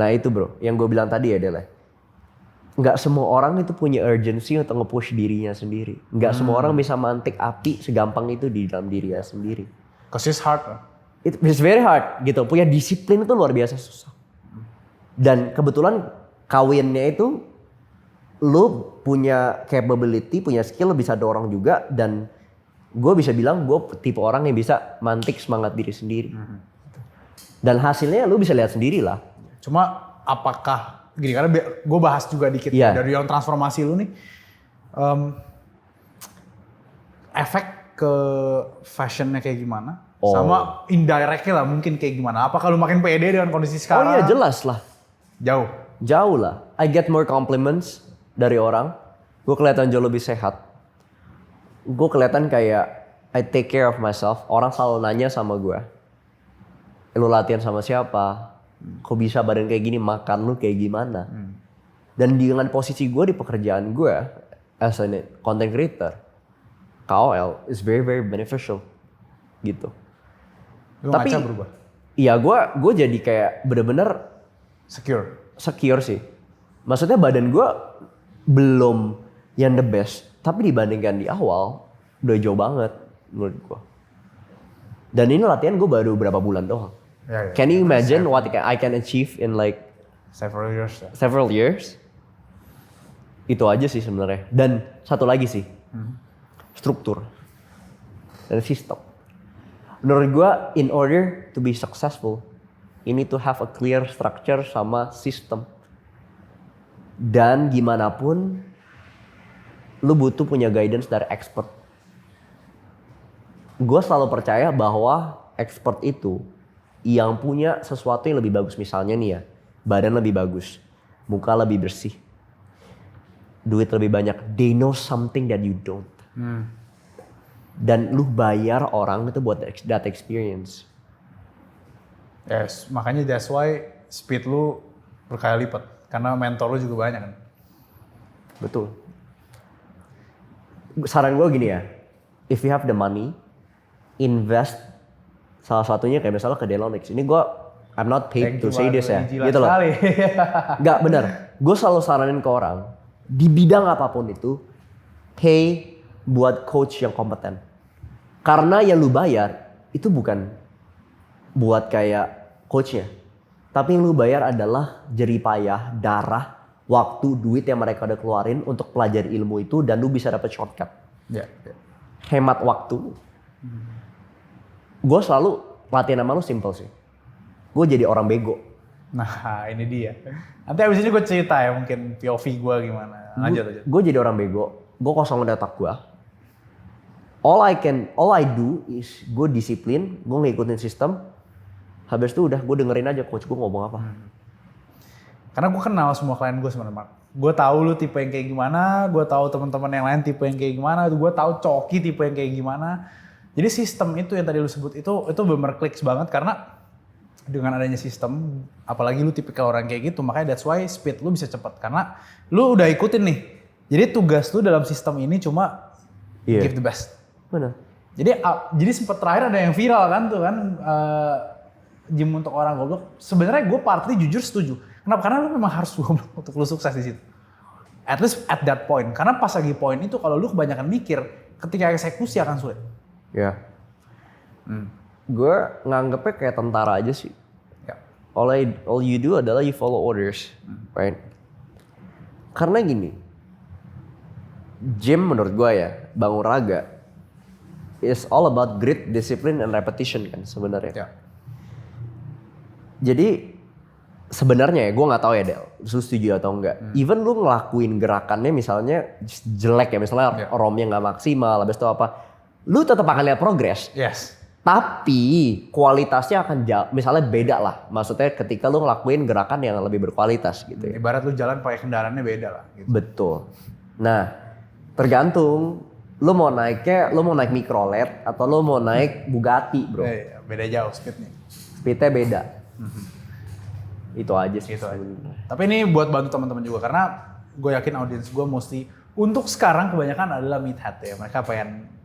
Speaker 2: Nah itu bro, yang gue bilang tadi adalah nggak semua orang itu punya urgensi untuk nge-push dirinya sendiri. Nggak semua orang bisa mantik api segampang itu di dalam dirinya sendiri.
Speaker 1: Cause it's hard.
Speaker 2: It's very hard gitu, punya disiplin itu luar biasa susah. Dan kebetulan kawinnya itu lu punya capability, punya skill, bisa dorong juga, dan gue bisa bilang gue tipe orang yang bisa mantik semangat diri sendiri. Dan hasilnya lu bisa lihat sendiri lah.
Speaker 1: Cuma apakah gini, karena gue bahas juga dikit dari yang transformasi lu nih, efek ke fashionnya kayak gimana? Sama indirectnya lah mungkin kayak gimana? Apakah lu makin pede dengan kondisi sekarang?
Speaker 2: Oh iya jelas lah. Jauh lah. I get more compliments dari orang. Gue kelihatan jauh lebih sehat. Gue kelihatan kayak I take care of myself. Orang selalu nanya sama gue, lu latihan sama siapa? Kok bisa badan kayak gini? Makan lu kayak gimana? Dan dengan posisi gue di pekerjaan gue as a content creator, KOL is very very beneficial gitu.
Speaker 1: Tapi berubah.
Speaker 2: Iya, gue jadi kayak bener-bener secure sih. Maksudnya badan gue belum yang the best, tapi dibandingkan di awal udah jauh banget menurut gue. Dan ini latihan gue baru berapa bulan doang. Can you imagine what I can achieve in like several years? Itu aja sih sebenarnya. Dan satu lagi sih, struktur dan sistem. Menurut gue, in order to be successful, you need to have a clear structure sama sistem. Dan gimana pun, lu butuh punya guidance dari expert. Gue selalu percaya bahwa expert itu yang punya sesuatu yang lebih bagus. Misalnya nih ya, badan lebih bagus, muka lebih bersih, duit lebih banyak. They know something that you don't. Dan lu bayar orang itu buat that experience.
Speaker 1: Yes, makanya that's why speed lu berkali lipat. Karena mentor lu juga banyak kan.
Speaker 2: Betul. Saran gue gini ya, if you have the money, invest salah satunya kayak misalnya ke Delonix. Ini gue I'm not paid
Speaker 1: Thank
Speaker 2: to
Speaker 1: you
Speaker 2: say
Speaker 1: banget,
Speaker 2: this ya,
Speaker 1: jilat
Speaker 2: gitu loh.
Speaker 1: sekali.
Speaker 2: Nggak bener. Gue selalu saranin ke orang di bidang apapun itu, pay buat coach yang kompeten. Karena yang lu bayar itu bukan buat kayak coachnya, tapi yang lu bayar adalah jerih payah, darah, waktu, duit yang mereka udah keluarin untuk pelajari ilmu itu, dan lu bisa dapet shortcut. Hemat waktu. Gue selalu latihan sama lu simple sih. Gue jadi orang bego.
Speaker 1: Nah ini dia. Nanti abis ini gue cerita ya mungkin POV gue gimana. Lanjut.
Speaker 2: Gue jadi orang bego. Gue kosongin otak gue. All I do is gue disiplin, gue ngikutin sistem. Habis itu udah gue dengerin aja coach gue ngomong apa.
Speaker 1: Karena gue kenal semua klien gue sebenarnya, Mark. Gue tahu lu tipe yang kayak gimana, gue tahu teman-teman yang lain tipe yang kayak gimana, gue tahu Coki tipe yang kayak gimana. Jadi sistem itu yang tadi lu sebut itu bener kliks banget karena dengan adanya sistem, apalagi lu tipikal orang kayak gitu, makanya that's why speed lu bisa cepat karena lu udah ikutin nih. Jadi tugas lu dalam sistem ini cuma give the best.
Speaker 2: Benar.
Speaker 1: Jadi sempat terakhir ada yang viral kan tuh kan gym untuk orang goblok. Sebenarnya gue partly jujur setuju. Kenapa? Karena lu memang harus goblok untuk lu sukses di situ. At least at that point. Karena pas lagi point itu kalau lu kebanyakan mikir, ketika eksekusi akan sulit.
Speaker 2: Ya. Gue nganggepnya kayak tentara aja sih.
Speaker 1: Ya.
Speaker 2: All you do adalah you follow orders, right? Karena gini, gym menurut gue ya, bangun raga, is all about grit, discipline, and repetition kan sebenarnya.
Speaker 1: Ya.
Speaker 2: Jadi sebenarnya ya, gue nggak tahu ya Del, lu setuju atau enggak. Even lu ngelakuin gerakannya misalnya jelek ya, misalnya romnya nggak maksimal, habis itu apa, lu tetap akan lihat progres.
Speaker 1: Yes.
Speaker 2: Tapi kualitasnya akan misalnya beda lah. Maksudnya ketika lu ngelakuin gerakan yang lebih berkualitas gitu ya.
Speaker 1: Ibarat lu jalan pakai kendaraannya beda lah. Gitu.
Speaker 2: Betul. Nah, tergantung lu mau naik Microlet atau lu mau naik Bugatti, bro.
Speaker 1: Beda jauh speednya.
Speaker 2: Speednya beda. Itu aja sih.
Speaker 1: Gitu aja. Tapi ini buat bantu teman-teman juga karena gue yakin audiens gue mesti untuk sekarang kebanyakan adalah meathead ya. Mereka pengen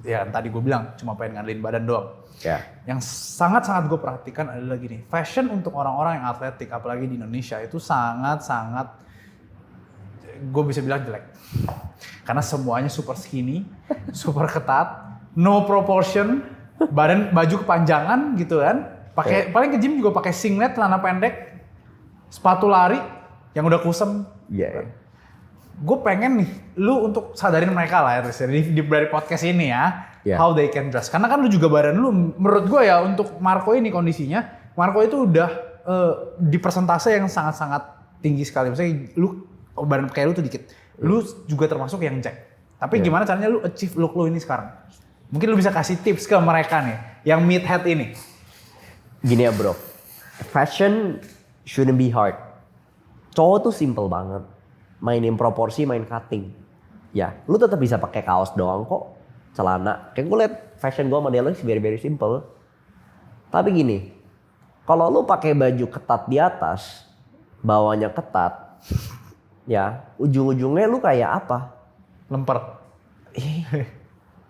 Speaker 1: ya tadi gue bilang cuma pengen ngandelin badan doang.
Speaker 2: Ya.
Speaker 1: Yang sangat-sangat gue perhatikan adalah gini, fashion untuk orang-orang yang atletik apalagi di Indonesia itu sangat-sangat gue bisa bilang jelek. Karena semuanya super skinny, super ketat, no proportion, baju kepanjangan gitu kan. Paling ke gym juga pakai singlet, celana pendek, sepatu lari yang udah kusem.
Speaker 2: Iya.
Speaker 1: Gue pengen nih, lu untuk sadarin mereka lah ya, dari podcast ini ya, how they can dress. Karena kan lu juga badan lu, menurut gue ya untuk Marco ini kondisinya, Marco itu udah di persentase yang sangat-sangat tinggi sekali. Misalnya lu, badan kayak lu tuh dikit, lu juga termasuk yang cek. Tapi gimana caranya lu achieve look lu ini sekarang? Mungkin lu bisa kasih tips ke mereka nih, yang meathead ini.
Speaker 2: Gini ya bro, fashion shouldn't be hard. Cowok tuh simple banget. Mainin proporsi, main cutting. Ya, lu tetap bisa pakai kaos doang kok, celana. Kayak gue liat fashion gue sama dia very simple. Tapi gini, kalau lu pakai baju ketat di atas, bawahnya ketat, ya ujung-ujungnya lu kayak apa?
Speaker 1: Lemper.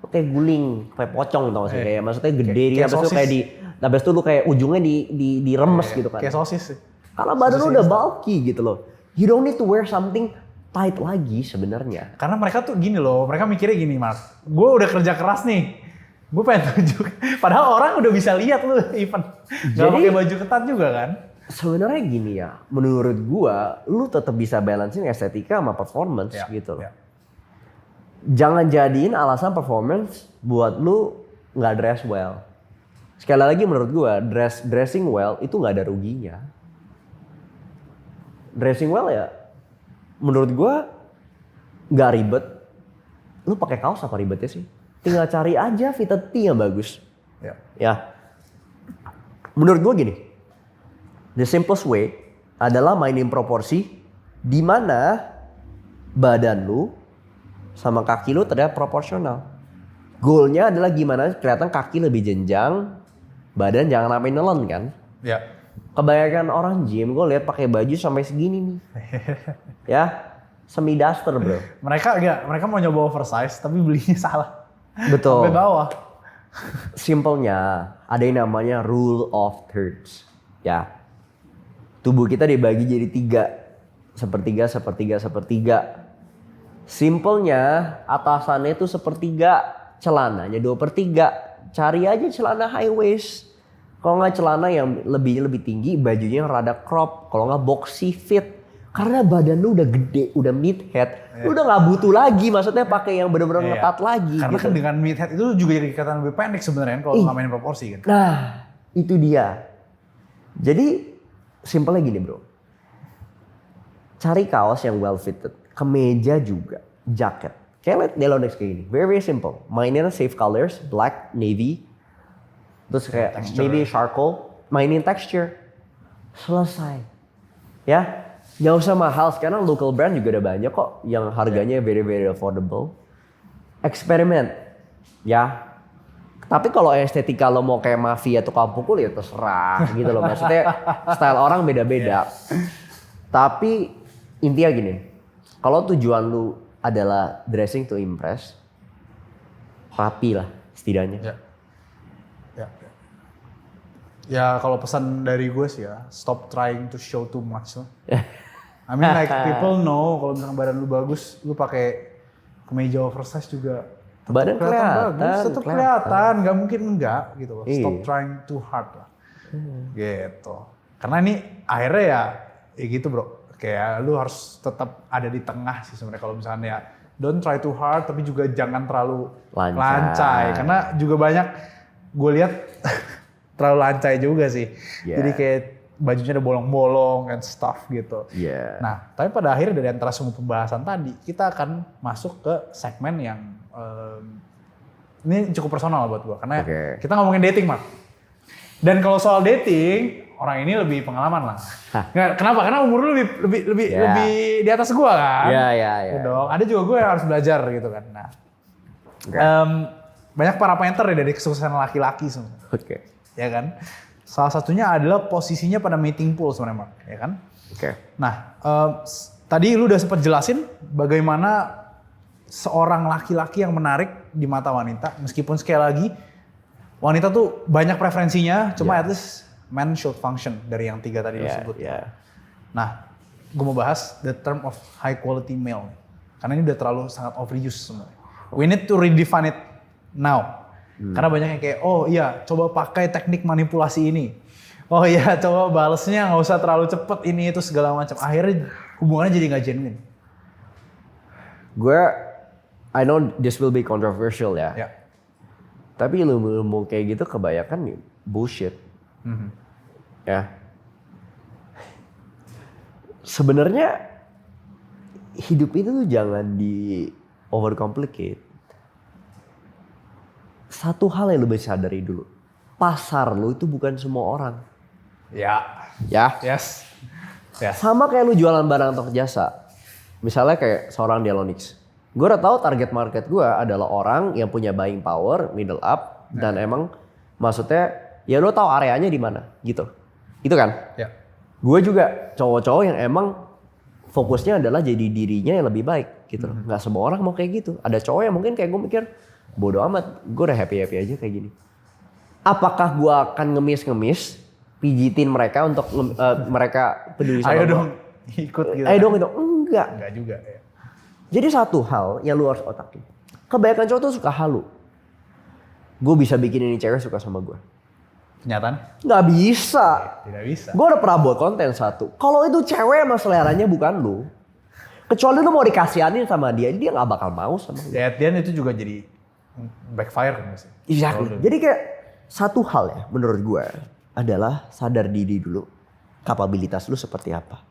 Speaker 2: Lu kayak guling, kayak pocong tau gak sih? Kayak maksudnya gede dia, habis itu kayak habis itu lu kayak ujungnya diremes gitu kan.
Speaker 1: Kayak sosis sih.
Speaker 2: Karena badan lu udah bulky gitu loh. You don't need to wear something tight lagi sebenarnya.
Speaker 1: Karena mereka tuh gini loh, mereka mikirnya gini Mark. Gue udah kerja keras nih, gue pengen tunjuk. Padahal orang udah bisa lihat lu even. Gak pakai baju ketat juga kan.
Speaker 2: Sebenarnya gini ya, menurut gua, lu tetap bisa balancein estetika sama performance gitu loh. Ya. Jangan jadiin alasan performance buat lu nggak dress well. Sekali lagi menurut gua, dressing well itu nggak ada ruginya. Dressing well ya, menurut gua nggak ribet. Lu pakai kaos apa ribetnya sih? Tinggal cari aja fitted tee yang bagus. Ya. Menurut gua gini, the simplest way adalah mainin proporsi di mana badan lu sama kaki lu terlihat proporsional. Goalnya adalah gimana kelihatan kaki lebih jenjang, badan jangan sampai nelen kan? Ya. Kebanyakan orang gym gue lihat pakai baju sampai segini nih. Ya, semi duster bro.
Speaker 1: Mereka mau nyoba oversize tapi belinya salah.
Speaker 2: Betul.
Speaker 1: Sampai bawah.
Speaker 2: Simpelnya ada yang namanya rule of thirds. Ya, Tubuh kita dibagi jadi 3. Sepertiga, sepertiga, sepertiga. Simpelnya atasannya itu sepertiga, celananya 2/3. Cari aja celana high waist. Kalau nggak celana yang lebih tinggi, bajunya yang rada crop. Kalau nggak boxy fit. Karena badan lu udah gede, udah mid head, lu udah nggak butuh lagi. Maksudnya pakai yang benar-benar ngetat lagi.
Speaker 1: Karena
Speaker 2: gitu.
Speaker 1: kan dengan mid head itu juga jadi kelihatan lebih pendek sebenarnya kan kalau nggak mainin proporsi kan.
Speaker 2: Nah, itu dia. Jadi simpelnya gini bro. Cari kaos yang well fitted, kemeja juga, jaket. Kayak liat Delonix kayak gini, very simple. Mainin safe colors, black, navy, terus kayak maybe charcoal, mainin texture, selesai. Ya, nggak usah mahal. Sekarang local brand juga udah banyak kok yang harganya very very affordable. Eksperimen, ya. Tapi kalau estetika lo mau kayak mafia atau kampung ya terserah gitu loh. Maksudnya style orang beda-beda. Tapi intinya gini, kalau tujuan lu adalah dressing to impress, rapi lah setidaknya.
Speaker 1: Ya kalau pesan dari gue sih ya, stop trying to show too much lah. I mean like people know kalau misalkan badan lu bagus, lu pakai kemeja oversize juga
Speaker 2: badan kelihatan
Speaker 1: bagus, tetap kelihatan, nggak mungkin enggak gitu loh.
Speaker 2: Iya.
Speaker 1: Stop trying too hard lah. Gitu. Karena ini akhirnya ya gitu bro. Kayak lu harus tetap ada di tengah sih sebenarnya kalau misalnya ya don't try too hard tapi juga jangan terlalu lancai. Karena juga banyak gue lihat terlalu lancai juga sih.
Speaker 2: Yeah.
Speaker 1: Jadi kayak bajunya ada bolong-bolong and stuff gitu.
Speaker 2: Yeah.
Speaker 1: Nah, tapi pada akhirnya dari antara semua pembahasan tadi, kita akan masuk ke segmen yang ini cukup personal buat gue. Karena kita ngomongin dating, Mark. Dan kalau soal dating, orang ini lebih pengalaman lah. Kenapa? Karena umur lu lebih di atas gue kan.
Speaker 2: Iya.
Speaker 1: Dong. Ada juga gue yang harus belajar gitu kan. Nah, banyak parameter ya dari kesuksesan laki-laki semua. Ya kan? Salah satunya adalah posisinya pada mating pool sebenarnya, Mark, ya kan? Nah, tadi lu udah sempat jelasin bagaimana seorang laki-laki yang menarik di mata wanita, meskipun sekali lagi wanita tuh banyak preferensinya, cuma at least man should function dari yang 3 tadi lu sebut. Nah, gue mau bahas the term of high quality male, karena ini udah terlalu sangat overuse sebenarnya. We need to redefine it now. Karena banyak yang kayak, oh iya coba pakai teknik manipulasi ini. Oh iya coba balesnya nggak usah terlalu cepet ini itu segala macam. Akhirnya hubungannya jadi nggak genuine.
Speaker 2: I know this will be controversial ya. Tapi ilmu kayak gitu kebanyakan bullshit. Ya. Sebenarnya hidup itu tuh jangan di overcomplicate. Satu hal yang lu bisa sadari dulu, pasar lu itu bukan semua orang. Ya.
Speaker 1: Yes.
Speaker 2: Sama kayak lu jualan barang atau jasa. Misalnya kayak seorang Delonix. Gue udah tahu target market gue adalah orang yang punya buying power, middle up, dan emang maksudnya ya lu tahu areanya di mana gitu. Itu kan? Gue juga cowok-cowok yang emang fokusnya adalah jadi dirinya yang lebih baik gitu. Nggak semua orang mau kayak gitu. Ada cowok yang mungkin kayak gue mikir, bodoh amat, gue udah happy-happy aja kayak gini. Apakah gue akan ngemis-ngemis, pijitin mereka untuk mereka peduli sama gue?
Speaker 1: Ayo dong, ikut gitu.
Speaker 2: Ayo dong, itu enggak.
Speaker 1: Enggak juga ya.
Speaker 2: Jadi satu hal yang lu harus otakin. Kebanyakan cowok tuh suka halu. Gue bisa bikin ini cewek suka sama gue.
Speaker 1: Kenyataan?
Speaker 2: Nggak bisa.
Speaker 1: Tidak bisa.
Speaker 2: Gue udah pernah buat konten satu. Kalau itu cewek sama seleranya bukan lu. Kecuali lu mau dikasihanin sama dia nggak bakal mau sama lu.
Speaker 1: Ya, itu juga jadi backfire kan sih.
Speaker 2: Exactly. Jadi kayak satu hal ya menurut gue adalah sadar diri dulu. Kapabilitas lu seperti apa.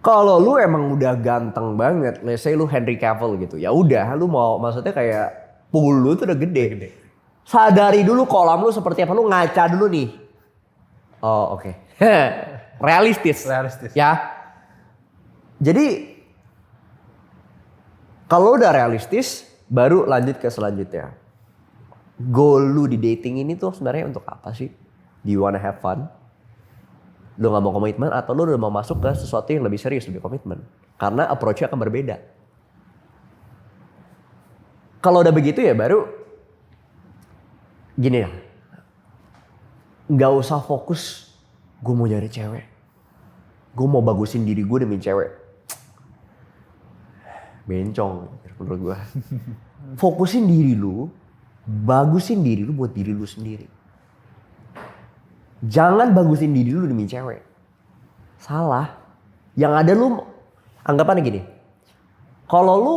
Speaker 2: Kalau lu emang udah ganteng banget, let's say lu Henry Cavill gitu. Ya udah, lu mau maksudnya kayak pool lu tuh udah gede. Sadari dulu kolam lu seperti apa, lu ngaca dulu nih. Oh, oke. Realistis. Ya. Jadi kalau udah realistis, baru lanjut ke selanjutnya. Goal lu di dating ini tuh sebenarnya untuk apa sih? Do you wanna have fun? Lu gak mau komitmen atau lu udah mau masuk ke sesuatu yang lebih serius, lebih komitmen? Karena approach-nya akan berbeda. Kalau udah begitu ya baru gini ya. Gak usah fokus gue mau nyari cewek. gue mau bagusin diri gue demi cewek. Bencong menurut gue. Fokusin diri lu, bagusin diri lu buat diri lu sendiri. Jangan bagusin diri lu demi cewek. Salah. Yang ada lu, anggapannya gini. Kalau lu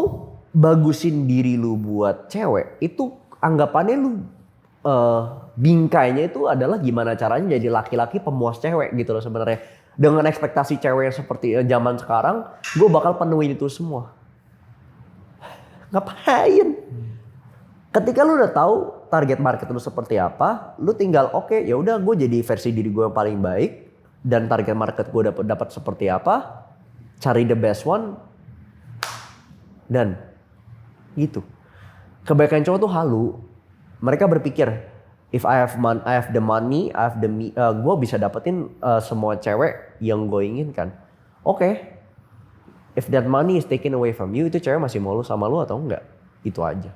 Speaker 2: bagusin diri lu buat cewek, itu anggapannya lu bingkainya itu adalah gimana caranya jadi laki-laki pemuas cewek gitu loh sebenarnya. Dengan ekspektasi cewek yang seperti zaman sekarang, gue bakal penuhin itu semua. Ngapain? Ketika lu udah tahu target market lu seperti apa, lu tinggal oke, ya udah gue jadi versi diri gue yang paling baik dan target market gue dapat seperti apa, cari the best one dan gitu. Kebanyakan cowok tuh halu. Mereka berpikir if I have the money, gue bisa dapetin semua cewek yang gue inginkan. Oke. If that money is taken away from you, itu cewek masih mau lu sama lu atau enggak? Itu aja.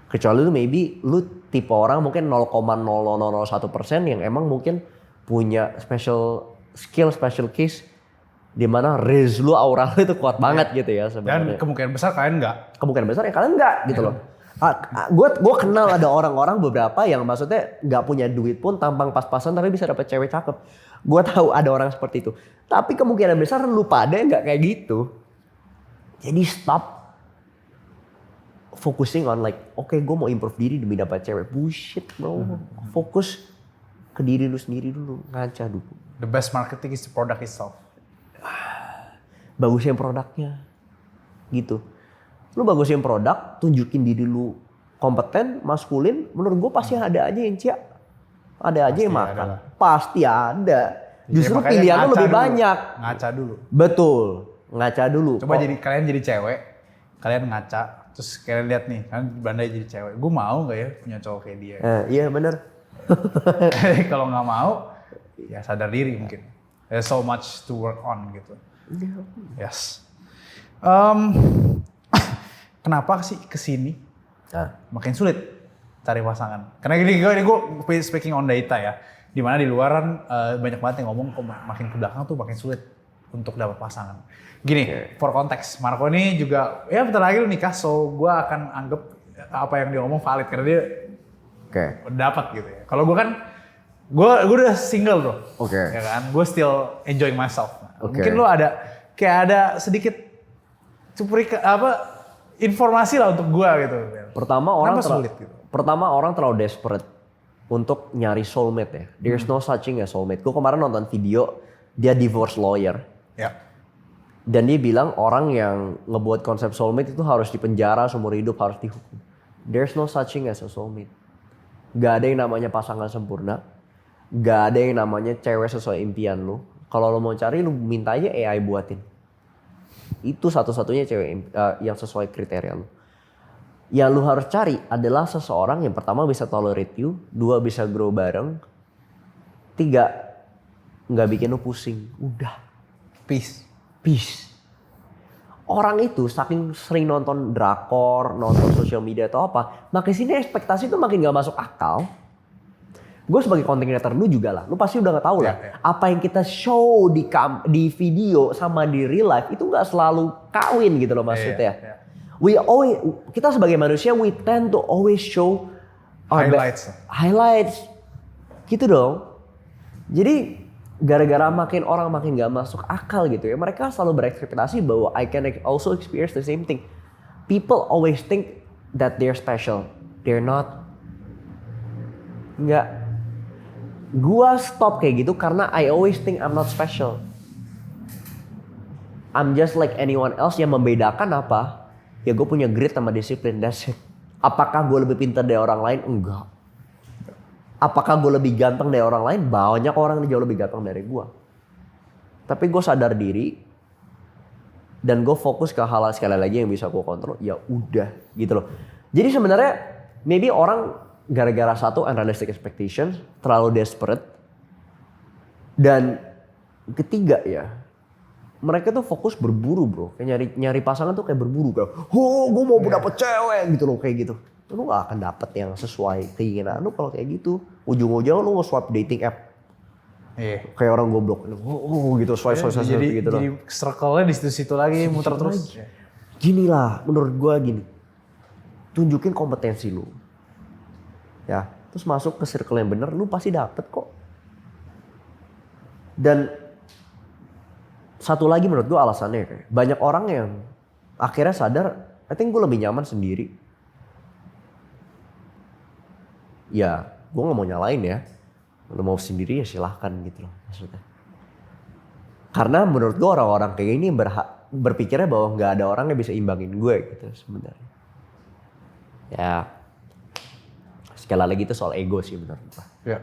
Speaker 2: Kecuali lu maybe lu tipe orang mungkin 0,0001% yang emang mungkin punya special skill, special case di mana raise lu, aura lu itu kuat banget gitu ya sebenarnya.
Speaker 1: Dan kemungkinan besar kalian enggak.
Speaker 2: Kemungkinan besar ya kalian enggak gitu loh. Gue kenal ada orang-orang beberapa yang maksudnya nggak punya duit pun tampang pas-pasan tapi bisa dapet cewek cakep. Gue tahu ada orang seperti itu. Tapi kemungkinan besar lu pada nggak kayak gitu. Jadi stop focusing on like, oke, gue mau improve diri demi dapat cewek. Bullshit bro. Fokus ke diri lu sendiri dulu, ngaca dulu.
Speaker 1: The best marketing is the product itself.
Speaker 2: Bagusin produknya, gitu. Lu bagusin produk, tunjukin diri lu kompeten, maskulin, menurut gue pasti ada aja yang cia. Ada aja yang makan. Pasti ada. Justru pilihan lu lebih banyak.
Speaker 1: Ngaca dulu.
Speaker 2: Betul, ngaca dulu.
Speaker 1: Coba jadi kalian jadi cewek, kalian ngaca, terus kalian lihat nih, kalian bandai jadi cewek. Gue mau nggak ya punya cowok kayak dia?
Speaker 2: Iya bener.
Speaker 1: Kalau nggak mau, ya sadar diri mungkin. There's so much to work on gitu. Yes. Kenapa sih kesini makin sulit cari pasangan? Karena gue speaking on data ya, dimana di luaran banyak banget yang ngomong kok makin ke belakang tuh makin sulit untuk dapat pasangan. Gini, for konteks, Marco ini juga ya bentar lagi lu nikah, so gue akan anggap apa yang dia ngomong valid karena dia dapat gitu ya. Kalau gue kan, gue udah single bro, ya kan, gue still enjoying myself. Mungkin lu ada kayak ada sedikit informasi lah untuk gue gitu.
Speaker 2: Pertama orang terlalu desperate untuk nyari soulmate ya. There's no such thing as soulmate. Gue kemarin nonton video dia divorce lawyer.
Speaker 1: Ya.
Speaker 2: Dan dia bilang orang yang ngebuat konsep soulmate itu harus dipenjara seumur hidup, harus dihukum. There's no such thing as a soulmate. Gak ada yang namanya pasangan sempurna. Gak ada yang namanya cewek sesuai impian lu. Kalau lo mau cari, lu minta aja AI buatin. Itu satu-satunya cewek yang sesuai kriteria lu. Yang lu harus cari adalah seseorang yang pertama bisa tolerate you, 2 bisa grow bareng, 3 nggak bikin lu pusing. Udah. Peace. Orang itu saking sering nonton drakor, nonton sosial media atau apa, makin sini ekspektasi tuh makin nggak masuk akal. Gue sebagai content creator lu juga lah, lu pasti udah nggak tahu lah. Apa yang kita show di video sama di real life itu nggak selalu kawin gitu loh maksudnya. Kita sebagai manusia we tend to always show highlights gitu dong. Jadi gara-gara orang makin nggak masuk akal gitu ya, mereka selalu berekspektasi bahwa I can also experience the same thing. People always think that they're special, they're not. Nggak. Gua stop kayak gitu karena I always think I'm not special. I'm just like anyone else. Yang membedakan apa? Ya gue punya grit sama disiplin, that's it. Apakah gue lebih pintar dari orang lain? Enggak. Apakah gue lebih ganteng dari orang lain? Banyak orang yang jauh lebih ganteng dari gue. Tapi gue sadar diri dan gue fokus ke hal-hal sekali lagi yang bisa gue kontrol. Ya udah gitu loh. Jadi sebenarnya maybe orang gara-gara satu unrealistic expectations, terlalu desperate. Dan ketiga ya, mereka tuh fokus berburu bro. Kayak nyari pasangan tuh kayak berburu. Kayak, gue mau dapet cewek gitu loh kayak gitu. Lu gak akan dapet yang sesuai keinginan lu kalau kayak gitu. Ujung-ujung lu nge-swipe dating app.
Speaker 1: Iya.
Speaker 2: Kayak orang goblok. Gitu, swipe
Speaker 1: Jadi
Speaker 2: gitu loh.
Speaker 1: circle-nya di situ-situ lagi muter terus.
Speaker 2: Gini lah, menurut gua gini. Tunjukin kompetensi lu. Ya, terus masuk ke circle yang bener, lu pasti dapet kok. Dan satu lagi menurut gua alasannya kayak banyak orang yang akhirnya sadar, I think gua lebih nyaman sendiri. Ya, gua nggak mau nyalain ya. Lu mau sendiri ya silahkan gitu loh maksudnya. Karena menurut gue orang-orang kayak gini berpikirnya bahwa nggak ada orang yang bisa imbangin gue gitu sebenarnya. Ya, sekali lagi itu soal ego sih menurut gue.
Speaker 1: Ya.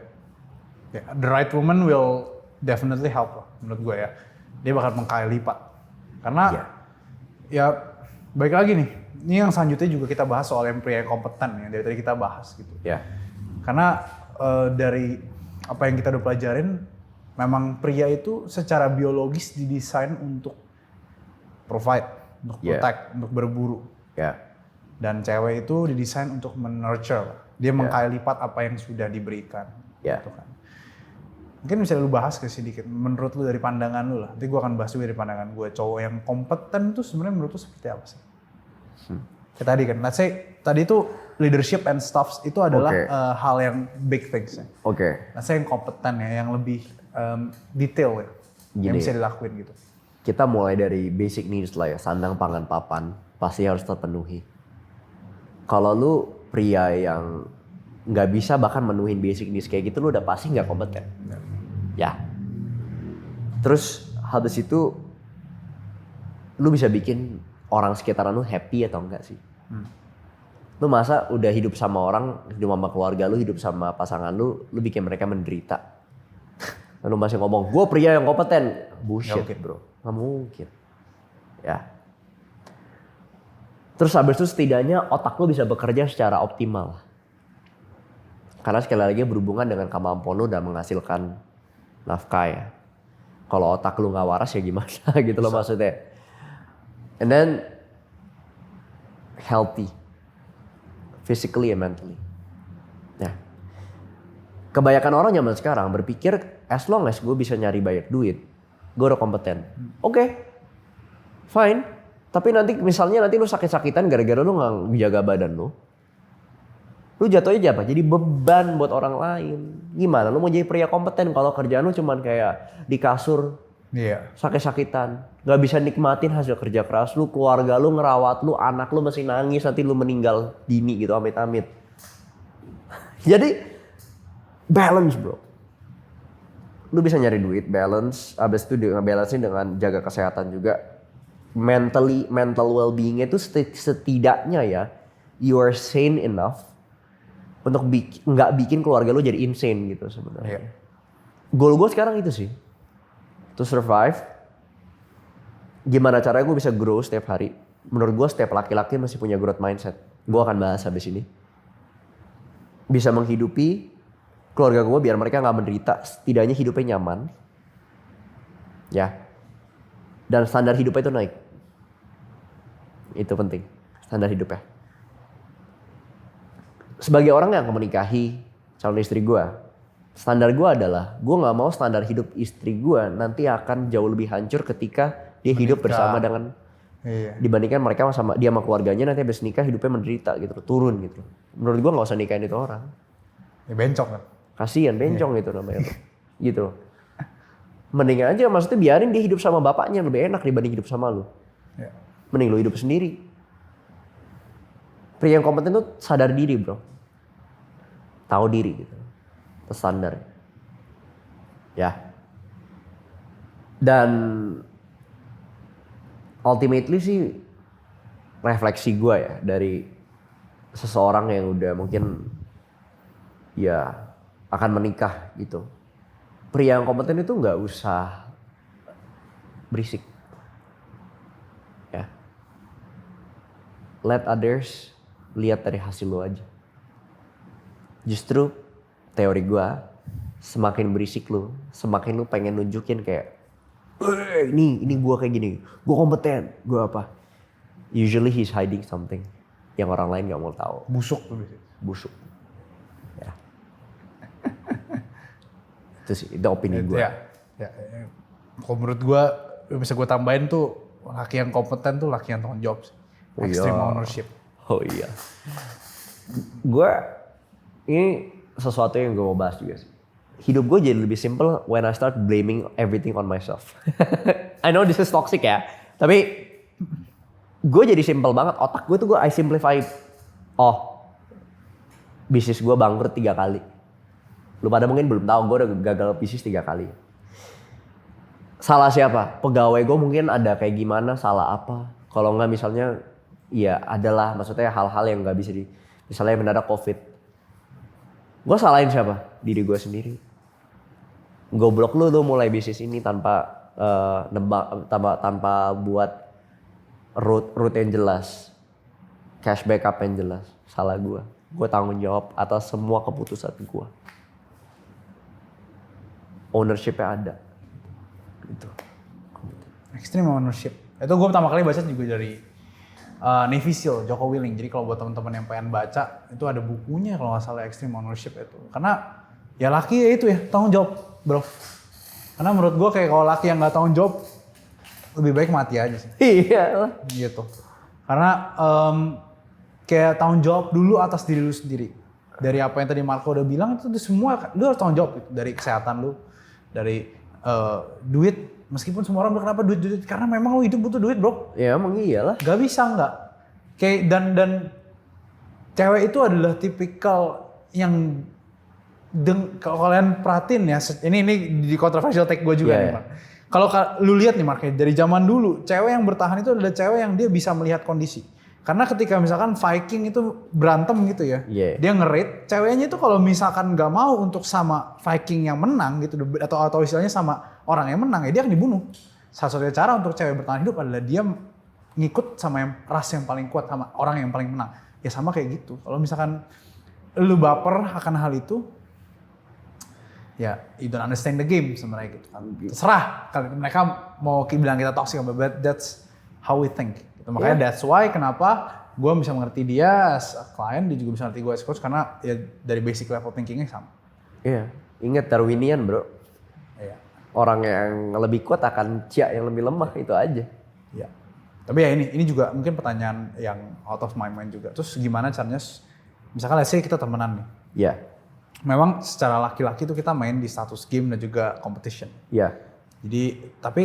Speaker 1: The right woman will definitely help lah, menurut gue ya. Dia bakal mengkali lipat. Karena ya baik lagi nih. Ini yang selanjutnya juga kita bahas soal yang pria yang kompeten ya. Dari tadi kita bahas gitu.
Speaker 2: Ya.
Speaker 1: Karena dari apa yang kita udah pelajarin, memang pria itu secara biologis didesain untuk provide, untuk protect, untuk berburu. Dan cewek itu didesain untuk nurture. Dia mengkali lipat apa yang sudah diberikan. Gitu kan. Mungkin bisa lu bahas sedikit, menurut lu dari pandangan lu lah. Nanti gue akan bahas juga dari pandangan gue. Cowok yang kompeten itu sebenarnya menurut lu seperti apa sih? Kayak tadi kan, let's say tadi itu leadership and stuff itu adalah hal yang big things ya. Let's say yang kompeten ya, yang lebih detail ya, yang bisa dilakuin gitu.
Speaker 2: Kita mulai dari basic needs lah ya, sandang, pangan, papan, pasti harus terpenuhi. Kalau lu pria yang nggak bisa bahkan menuhin basic needs kayak gitu, lu udah pasti nggak kompeten. Ya. Terus habis itu, lu bisa bikin orang sekitaran lu happy atau enggak sih? Lu masa udah hidup sama orang, hidup sama keluarga lu, hidup sama pasangan lu bikin mereka menderita. Lu masih ngomong, gue pria yang kompeten. Bullshit bro, gak mungkin. Ya. Terus habis itu setidaknya otak lu bisa bekerja secara optimal. Karena sekali lagi berhubungan dengan kemampuan lu dan menghasilkan nafkah ya. Kalau otak lu gak waras ya gimana gitu loh maksudnya. And then healthy, physically and mentally. Nah, kebanyakan orang zaman sekarang berpikir as long as gue bisa nyari banyak duit, gue udah kompeten. Oke, fine. Tapi nanti misalnya lu sakit-sakitan gara-gara lu nggak menjaga badan lu jatuhnya apa? Jadi beban buat orang lain. Gimana? Lu mau jadi pria kompeten kalau kerjaan lu cuman kayak di kasur. Sakit-sakitan, gak bisa nikmatin hasil kerja keras lu, keluarga lu ngerawat lu, anak lu masih nangis, nanti lu meninggal dini gitu, amit-amit. Jadi balance bro. Lu bisa nyari duit, balance, abis itu nge-balancein dengan jaga kesehatan juga. Mental well-being itu setidaknya ya, you are sane enough untuk nggak bikin keluarga lu jadi insane gitu sebenarnya. Goal gue sekarang itu sih. To survive, gimana caranya gue bisa grow setiap hari. Menurut gue setiap laki-laki masih punya growth mindset. Gue akan bahas habis ini. Bisa menghidupi keluarga gue biar mereka gak menderita. Setidaknya hidupnya nyaman. Ya. Dan standar hidupnya itu naik. Itu penting. Standar hidupnya. Sebagai orang yang akan menikahi calon istri gue, standar gue adalah, gue gak mau standar hidup istri gue nanti akan jauh lebih hancur ketika dia hidup bersama dengan, dibandingkan mereka sama dia sama keluarganya nanti habis nikah hidupnya menderita gitu, turun gitu. Menurut gue gak usah nikahin itu orang.
Speaker 1: Ya bencong kan?
Speaker 2: Kasian, bencong itu namanya tuh. Gitu. Mendingan aja maksudnya biarin dia hidup sama bapaknya, lebih enak dibanding hidup sama lu. Mending lu hidup sendiri. Pria yang kompeten tuh sadar diri bro. Tahu diri gitu. Standar. Ya. Dan ultimately sih refleksi gue ya dari seseorang yang udah mungkin ya akan menikah gitu. Pria yang kompeten itu nggak usah berisik. Ya. Let others lihat dari hasil lo aja. Justru teori gue, semakin berisik lu, semakin lu pengen nunjukin kayak, ini gue kayak gini, gue kompeten, gue apa? Usually he's hiding something yang orang lain gak mau tahu.
Speaker 1: Busuk tuh.
Speaker 2: Busuk. Ya. Itu Itu sih, itu opini gue.
Speaker 1: Ya. Kalau menurut gue, bisa gue tambahin tuh, laki yang kompeten tuh laki yang tanggung jawab. Extreme ownership.
Speaker 2: Oh iya. Gue, ini sesuatu yang gue mau bahas juga sih. Hidup gue jadi lebih simple when I start blaming everything on myself. I know this is toxic ya, tapi gue jadi simple banget. Otak gue tuh I simplify. Bisnis gue bangkrut 3 kali. Lu pada mungkin belum tahu gue udah gagal bisnis 3 kali. Salah siapa? Pegawai gue mungkin ada kayak gimana, salah apa. Kalau enggak misalnya, ya adalah maksudnya hal-hal yang gak bisa misalnya mendadak COVID. Gue salahin siapa? Diri gue sendiri. Goblok lu tuh mulai bisnis ini tanpa tanpa buat route yang jelas. Cash backup yang jelas. Salah gue. Gue tanggung jawab atas semua keputusan gue. Ownership-nya ada. Gitu.
Speaker 1: Extreme ownership. Itu gue pertama kali baca juga dari Navy SEAL, Joko Willing. Jadi kalau buat teman-teman yang pengen baca, itu ada bukunya kalau nggak salah Extreme Ownership itu. Karena ya laki ya itu ya, tanggung jawab bro. Karena menurut gue kayak kalau laki yang nggak tanggung jawab, lebih baik mati aja sih.
Speaker 2: Iya lah.
Speaker 1: Gitu. Karena kayak tanggung jawab dulu atas diri lu sendiri. Dari apa yang tadi Marco udah bilang, itu semua lu harus tanggung jawab. Gitu. Dari kesehatan lu, dari duit. Meskipun semua orang bilang kenapa duit, karena memang lu hidup butuh duit bro.
Speaker 2: Ya emang iyalah.
Speaker 1: Gak bisa nggak. Kayak dan cewek itu adalah tipikal yang kalau kalian perhatiin ya, ini di controversial take gue juga nih Mark. Kalau lu lihat nih Mark, dari zaman dulu cewek yang bertahan itu adalah cewek yang dia bisa melihat kondisi. Karena ketika misalkan Viking itu berantem gitu ya, dia nge-raid, ceweknya itu kalau misalkan nggak mau untuk sama Viking yang menang gitu, atau istilahnya sama orang yang menang, ya dia akan dibunuh. Satu-satunya cara untuk cewek bertahan hidup adalah dia ngikut sama yang ras yang paling kuat, sama orang yang paling menang. Ya sama kayak gitu. Kalau misalkan lu baper akan hal itu, ya you don't understand the game sebenarnya gitu. Terserah kalau mereka mau bilang kita toxic, but that's how we think. Gitu. Makanya that's why kenapa gue bisa mengerti dia as a client, dia juga bisa mengerti gue as coach, karena ya dari basic level thinkingnya sama.
Speaker 2: Iya, ingat Darwinian bro.
Speaker 1: Iya.
Speaker 2: Orang yang lebih kuat akan ciak yang lebih lemah, itu aja.
Speaker 1: Iya. Tapi ya ini juga mungkin pertanyaan yang out of my mind juga. Terus gimana caranya, misalkan let's say kita temenan nih.
Speaker 2: Iya.
Speaker 1: Memang secara laki-laki tuh kita main di status game dan juga competition.
Speaker 2: Iya.
Speaker 1: Jadi tapi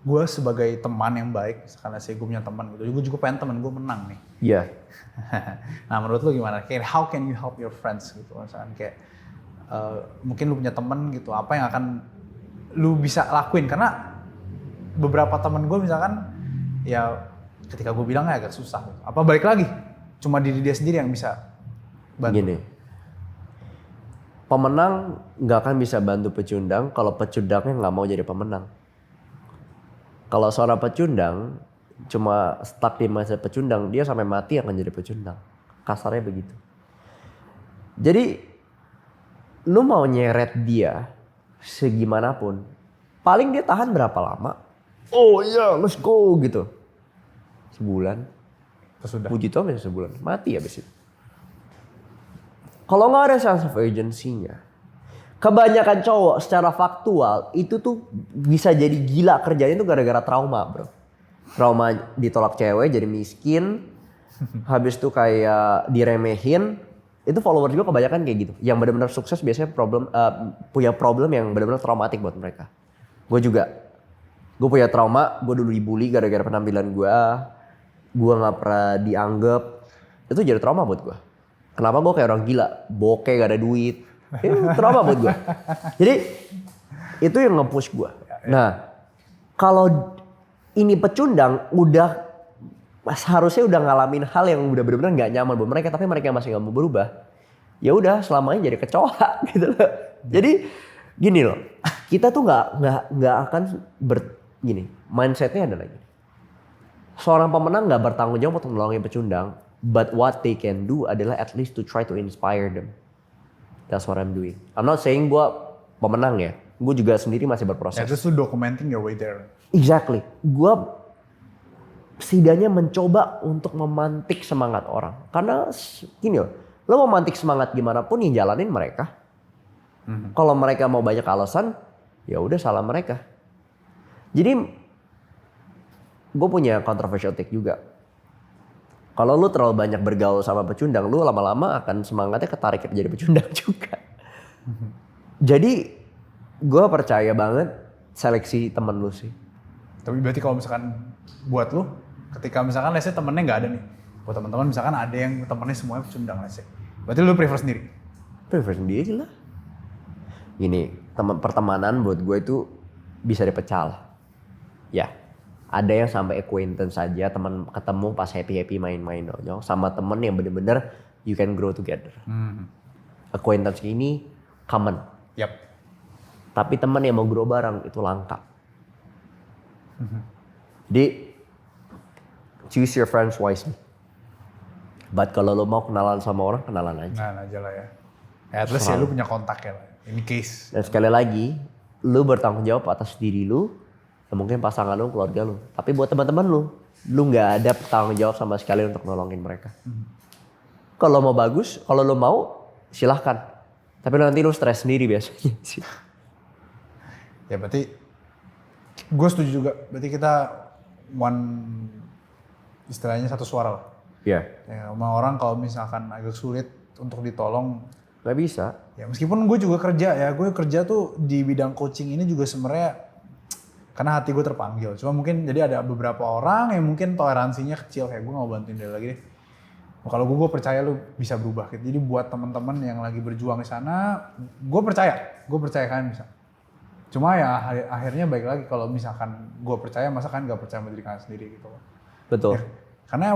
Speaker 1: gue sebagai teman yang baik, misalkan let's say gue punya teman gitu, gue juga pengen teman gue menang nih.
Speaker 2: Iya.
Speaker 1: Nah menurut lu gimana? Kayak how can you help your friends gitu? Misalkan kayak mungkin lu punya teman gitu, apa yang akan lu bisa lakuin? Karena beberapa teman gue misalkan ya ketika gue bilangnya agak susah. Apa balik lagi? Cuma diri dia sendiri yang bisa bantu.
Speaker 2: Gini, pemenang nggak akan bisa bantu pecundang kalau pecundangnya nggak mau jadi pemenang. Kalau seorang pecundang cuma stuck di masa pecundang, dia sampai mati akan jadi pecundang. Kasarnya begitu. Jadi lu mau nyeret dia segimanapun, paling dia tahan berapa lama? Oh iya, let's go gitu. Sebulan.
Speaker 1: Sudah.
Speaker 2: Puji Tuhan bisa sebulan, mati habis itu. Kalau nggak ada sense of urgency-nya, kebanyakan cowok secara faktual itu tuh bisa jadi gila kerjanya tuh gara-gara trauma bro. Trauma ditolak cewek jadi miskin, habis itu kayak diremehin. Itu followers gue kebanyakan kayak gitu. Yang benar-benar sukses biasanya punya problem yang benar-benar traumatik buat mereka. Gue juga. Gue punya trauma, gue dulu dibully gara-gara penampilan gue. Gue gak pernah dianggap. Itu jadi trauma buat gue. Kenapa gue kayak orang gila? Bokeh gak ada duit. Itu trauma buat gue. Jadi itu yang nge-push gue. Nah kalau ini pecundang udah seharusnya udah ngalamin hal yang udah benar-benar nggak nyaman buat mereka, tapi mereka masih nggak mau berubah. Ya udah selamanya jadi kecoa gitu loh. Jadi gini loh, kita tuh nggak akan gini. Mindsetnya adalah gini. Seorang pemenang nggak bertanggung jawab untuk menolongin pecundang, but what they can do adalah at least to try to inspire them. That's what I'm doing. I'm not saying gue pemenang ya. Gue juga sendiri masih berproses.
Speaker 1: Ya, terus lu documenting your way there.
Speaker 2: Exactly. Gue setidaknya mencoba untuk memantik semangat orang. Karena gini loh, lo memantik semangat gimana pun yang jalanin mereka. Kalau mereka mau banyak alasan, ya udah salah mereka. Jadi gue punya controversial take juga. Kalau lu terlalu banyak bergaul sama pecundang, lu lama-lama akan semangatnya ketarik jadi pecundang juga. Jadi gue percaya banget seleksi temen lu sih.
Speaker 1: Tapi berarti kalau misalkan buat lu, ketika misalkan let's say temennya nggak ada nih, buat teman-teman misalkan ada yang temennya semuanya pecundang let's say, berarti lu prefer sendiri?
Speaker 2: Prefer sendiri lah. Gini, pertemanan buat gue itu bisa dipecah lah. Ya, ada yang sampai acquaintance saja, teman ketemu pas happy-happy main-main dong, sama temen yang bener-bener you can grow together. Acquaintance ini common.
Speaker 1: Yap.
Speaker 2: Tapi temen yang mau grow bareng itu langka. Jadi choose your friends wisely. But kalau lo mau kenalan sama orang, kenalan aja.
Speaker 1: Nah aja lah ya. At least ya lu punya kontak ya lah. Ini case.
Speaker 2: Dan sekali lagi, lu bertanggung jawab atas diri lu, mungkin pasangan lu, keluarga lu. Tapi buat teman-teman lu nggak ada tanggung jawab sama sekali untuk nolongin mereka. Kalau mau bagus, kalau lu mau, silahkan. Tapi nanti lu stres sendiri biasanya sih.
Speaker 1: Ya berarti gue setuju juga. Berarti kita istilahnya satu suara lah.
Speaker 2: Iya.
Speaker 1: Ya, sama orang kalau misalkan agak sulit untuk ditolong.
Speaker 2: Gak bisa.
Speaker 1: Ya meskipun gue juga kerja ya. Gue kerja tuh di bidang coaching ini juga sebenarnya karena hati gue terpanggil. Cuma mungkin jadi ada beberapa orang yang mungkin toleransinya kecil. Kayak gue gak mau bantuin dia lagi deh. Kalau gue percaya lu bisa berubah. Jadi buat teman-teman yang lagi berjuang di sana, gue percaya kalian bisa. Cuma ya akhirnya baik lagi kalau misalkan gue percaya, masa kan gak percaya sama diri kalian sendiri gitu.
Speaker 2: Betul.
Speaker 1: Ya, karena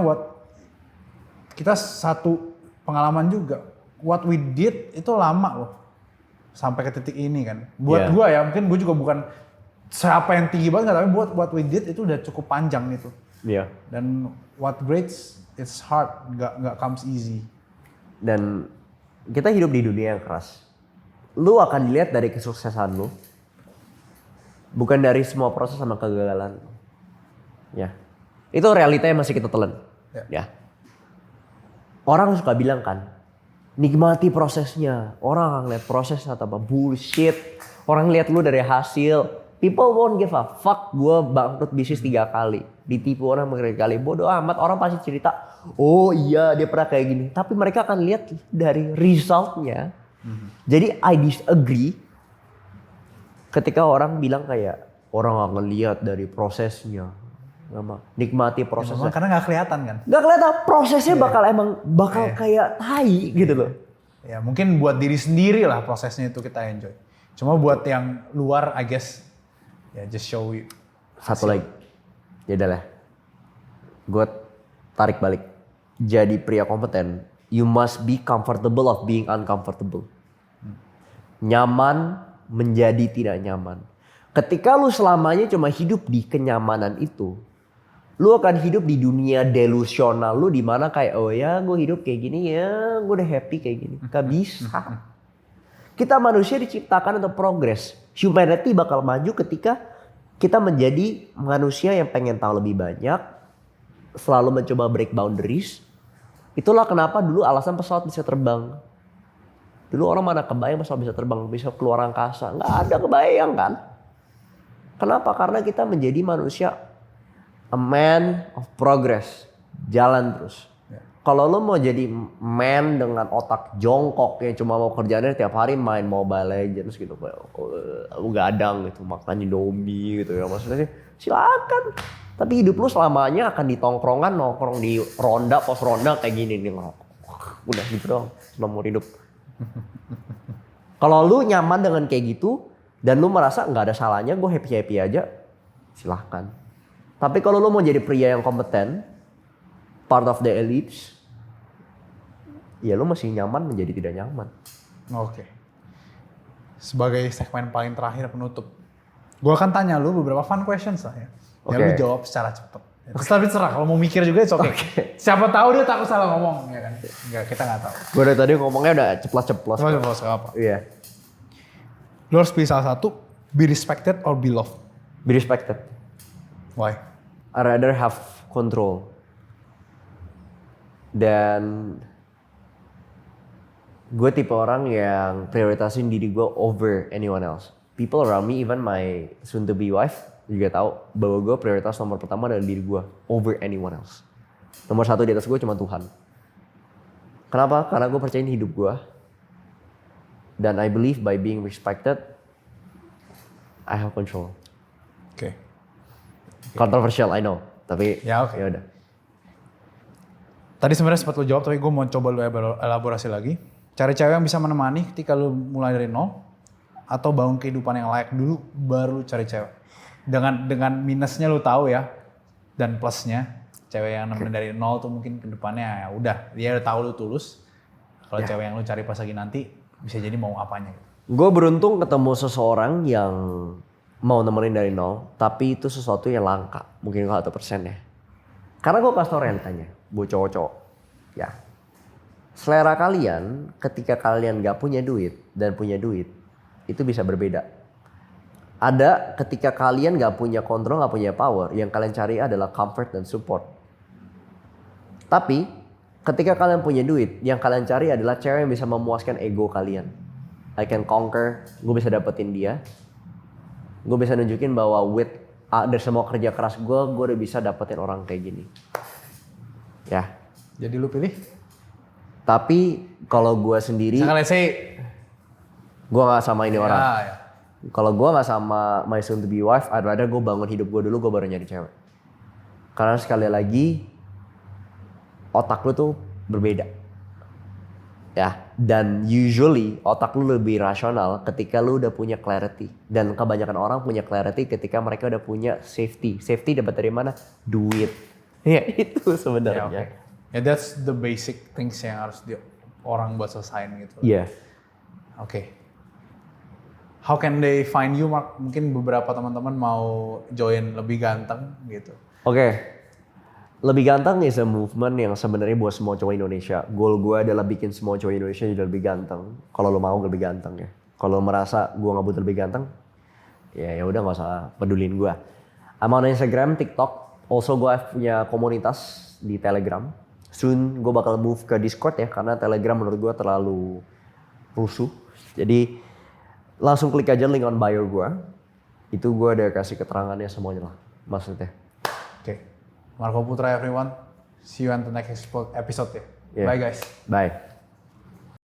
Speaker 1: kita satu pengalaman juga. What we did itu lama loh. Sampai ke titik ini kan. Buat gue ya, mungkin gue juga bukan siapa yang tinggi banget, tapi buat what we did itu udah cukup panjang gitu.
Speaker 2: Iya.
Speaker 1: Dan what greats, it's hard, nggak comes easy.
Speaker 2: Dan kita hidup di dunia yang keras. Lu akan dilihat dari kesuksesan lu, bukan dari semua proses sama kegagalan. Ya, itu realitanya masih kita telan. Ya. Orang suka bilang kan, nikmati prosesnya. Orang akan lihat prosesnya atau apa, bullshit. Orang lihat lu dari hasil. People won't give a fuck. Gue bangkrut bisnis 3 kali, ditipu orang berkali-kali. Bodoh amat, orang pasti cerita, oh iya dia pernah kayak gini. Tapi mereka akan lihat dari resultnya. Jadi I disagree ketika orang bilang kayak orang akan lihat dari prosesnya. Nikmati prosesnya.
Speaker 1: Ya, karena nggak kelihatan kan?
Speaker 2: Nggak kelihatan, prosesnya bakal kayak tai gitu loh.
Speaker 1: Ya mungkin buat diri sendiri lah prosesnya itu kita enjoy. Cuma buat yang luar, I guess, ya just show you.
Speaker 2: Satu lagi, ya udah lah. Gue tarik balik. Jadi pria kompeten, you must be comfortable of being uncomfortable. Nyaman menjadi tidak nyaman. Ketika lu selamanya cuma hidup di kenyamanan itu, lu akan hidup di dunia delusional lu, di mana kayak oh ya gue hidup kayak gini ya, gue udah happy kayak gini. Gak bisa. Kita manusia diciptakan untuk progress. Humanity bakal maju ketika kita menjadi manusia yang pengen tahu lebih banyak, selalu mencoba break boundaries. Itulah kenapa dulu alasan pesawat bisa terbang. Dulu orang mana kebayang pesawat bisa terbang, bisa keluar angkasa. Nggak ada kebayang kan. Kenapa? Karena kita menjadi manusia a man of progress. Jalan terus. Kalau lo mau jadi man dengan otak jongkok yang cuma mau kerjaannya tiap hari main Mobile Legends gitu. Gadang gitu, makan Indomie gitu ya. Maksudnya sih silakan. Tapi hidup lu selamanya akan di tongkrongan, nongkrong di ronda, pos ronda kayak gini nih. Udah gitu dong, nomor hidup. Kalau lu nyaman dengan kayak gitu dan lu merasa nggak ada salahnya, gue happy aja, silahkan. Tapi kalau lu mau jadi pria yang kompeten, part of the elites, ya lu masih nyaman menjadi tidak nyaman.
Speaker 1: Oke. Sebagai segmen paling terakhir penutup, gue akan tanya lu beberapa fun questions lah ya. Ya lu jawab secara cepat. Tapi terserah, kalau mau mikir juga oke. Siapa tahu dia takut salah ngomong ya kan? Enggak, kita nggak tahu.
Speaker 2: Gue dari tadi ngomongnya udah ceplos-ceplos.
Speaker 1: Ceplos apa?
Speaker 2: Iya.
Speaker 1: Lu harus pilih salah satu, be respected or be loved.
Speaker 2: Be respected.
Speaker 1: Why?
Speaker 2: I rather have control. Dan Gue tipe orang yang prioritasin diri gue over anyone else. People around me, even my soon to be wife juga tahu bahwa gue prioritas nomor pertama adalah diri gue over anyone else. Nomor satu di atas gue cuma Tuhan. Kenapa? Karena gue percayain hidup gue. Dan I believe by being respected, I have control.
Speaker 1: Oke.
Speaker 2: Controversial, I know. Tapi
Speaker 1: Ya, oke.
Speaker 2: ya udah.
Speaker 1: Tadi sebenarnya sempat lo jawab, tapi gue mau coba lo elaborasi lagi. Cari cewek yang bisa menemani ketika lo mulai dari nol, atau bangun kehidupan yang layak dulu, baru cari cewek. Dengan minusnya lo tahu ya, dan plusnya, cewek yang nemenin dari nol tuh mungkin kedepannya ya udah, dia udah tahu lo tulus. Kalau cewek yang lo cari pas lagi nanti, bisa jadi mau apanya.
Speaker 2: Gue beruntung ketemu seseorang yang mau nemenin dari nol, tapi itu sesuatu yang langka. Mungkin kalau 1% ya. Karena gue kasih tau realitanya, buat cowok-cowok. Ya. Selera kalian ketika kalian gak punya duit dan punya duit, itu bisa berbeda. Ada ketika kalian gak punya kontrol, gak punya power, yang kalian cari adalah comfort dan support. Tapi ketika kalian punya duit, yang kalian cari adalah cewek yang bisa memuaskan ego kalian. I can conquer, gue bisa dapetin dia. Gue bisa nunjukin bahwa dari semua kerja keras gue udah bisa dapetin orang kayak gini. Ya.
Speaker 1: Jadi lu pilih?
Speaker 2: Tapi kalau gue sendiri, gue gak sama ini orang.
Speaker 1: Ya.
Speaker 2: Kalau gue gak sama my soon to be wife, I'd rather gue bangun hidup gue dulu, gue baru nyari cewek. Karena sekali lagi, otak lu tuh berbeda. Ya, dan usually otak lu lebih rasional ketika lu udah punya clarity. Dan kebanyakan orang punya clarity ketika mereka udah punya safety. Safety dapat dari mana? Duit. Iya, itu sebenarnya.
Speaker 1: Ya, okay. Ya, that's the basic things yang harus orang buat selesain gitu.
Speaker 2: Iya.
Speaker 1: Oke. How can they find you, Mark? Mungkin beberapa teman-teman mau join lebih ganteng gitu.
Speaker 2: Oke. Lebih ganteng is a movement yang sebenarnya buat semua cowok Indonesia. Goal gue adalah bikin semua cowok Indonesia jadi lebih ganteng. Kalau lo mau lebih ganteng ya. Kalau lo merasa gue nggak butuh lebih ganteng, ya udah nggak usah pedulin gue. I'm on Instagram, TikTok. Also gue punya komunitas di Telegram. Soon gue bakal move ke Discord ya, karena Telegram menurut gue terlalu rusuh. Jadi langsung klik aja link on bio gue. Itu gue udah kasih keterangannya semuanya lah maksudnya.
Speaker 1: Oke. Marco Putra everyone. See you on the next episode ya.
Speaker 2: Yeah.
Speaker 1: Bye guys.
Speaker 2: Bye.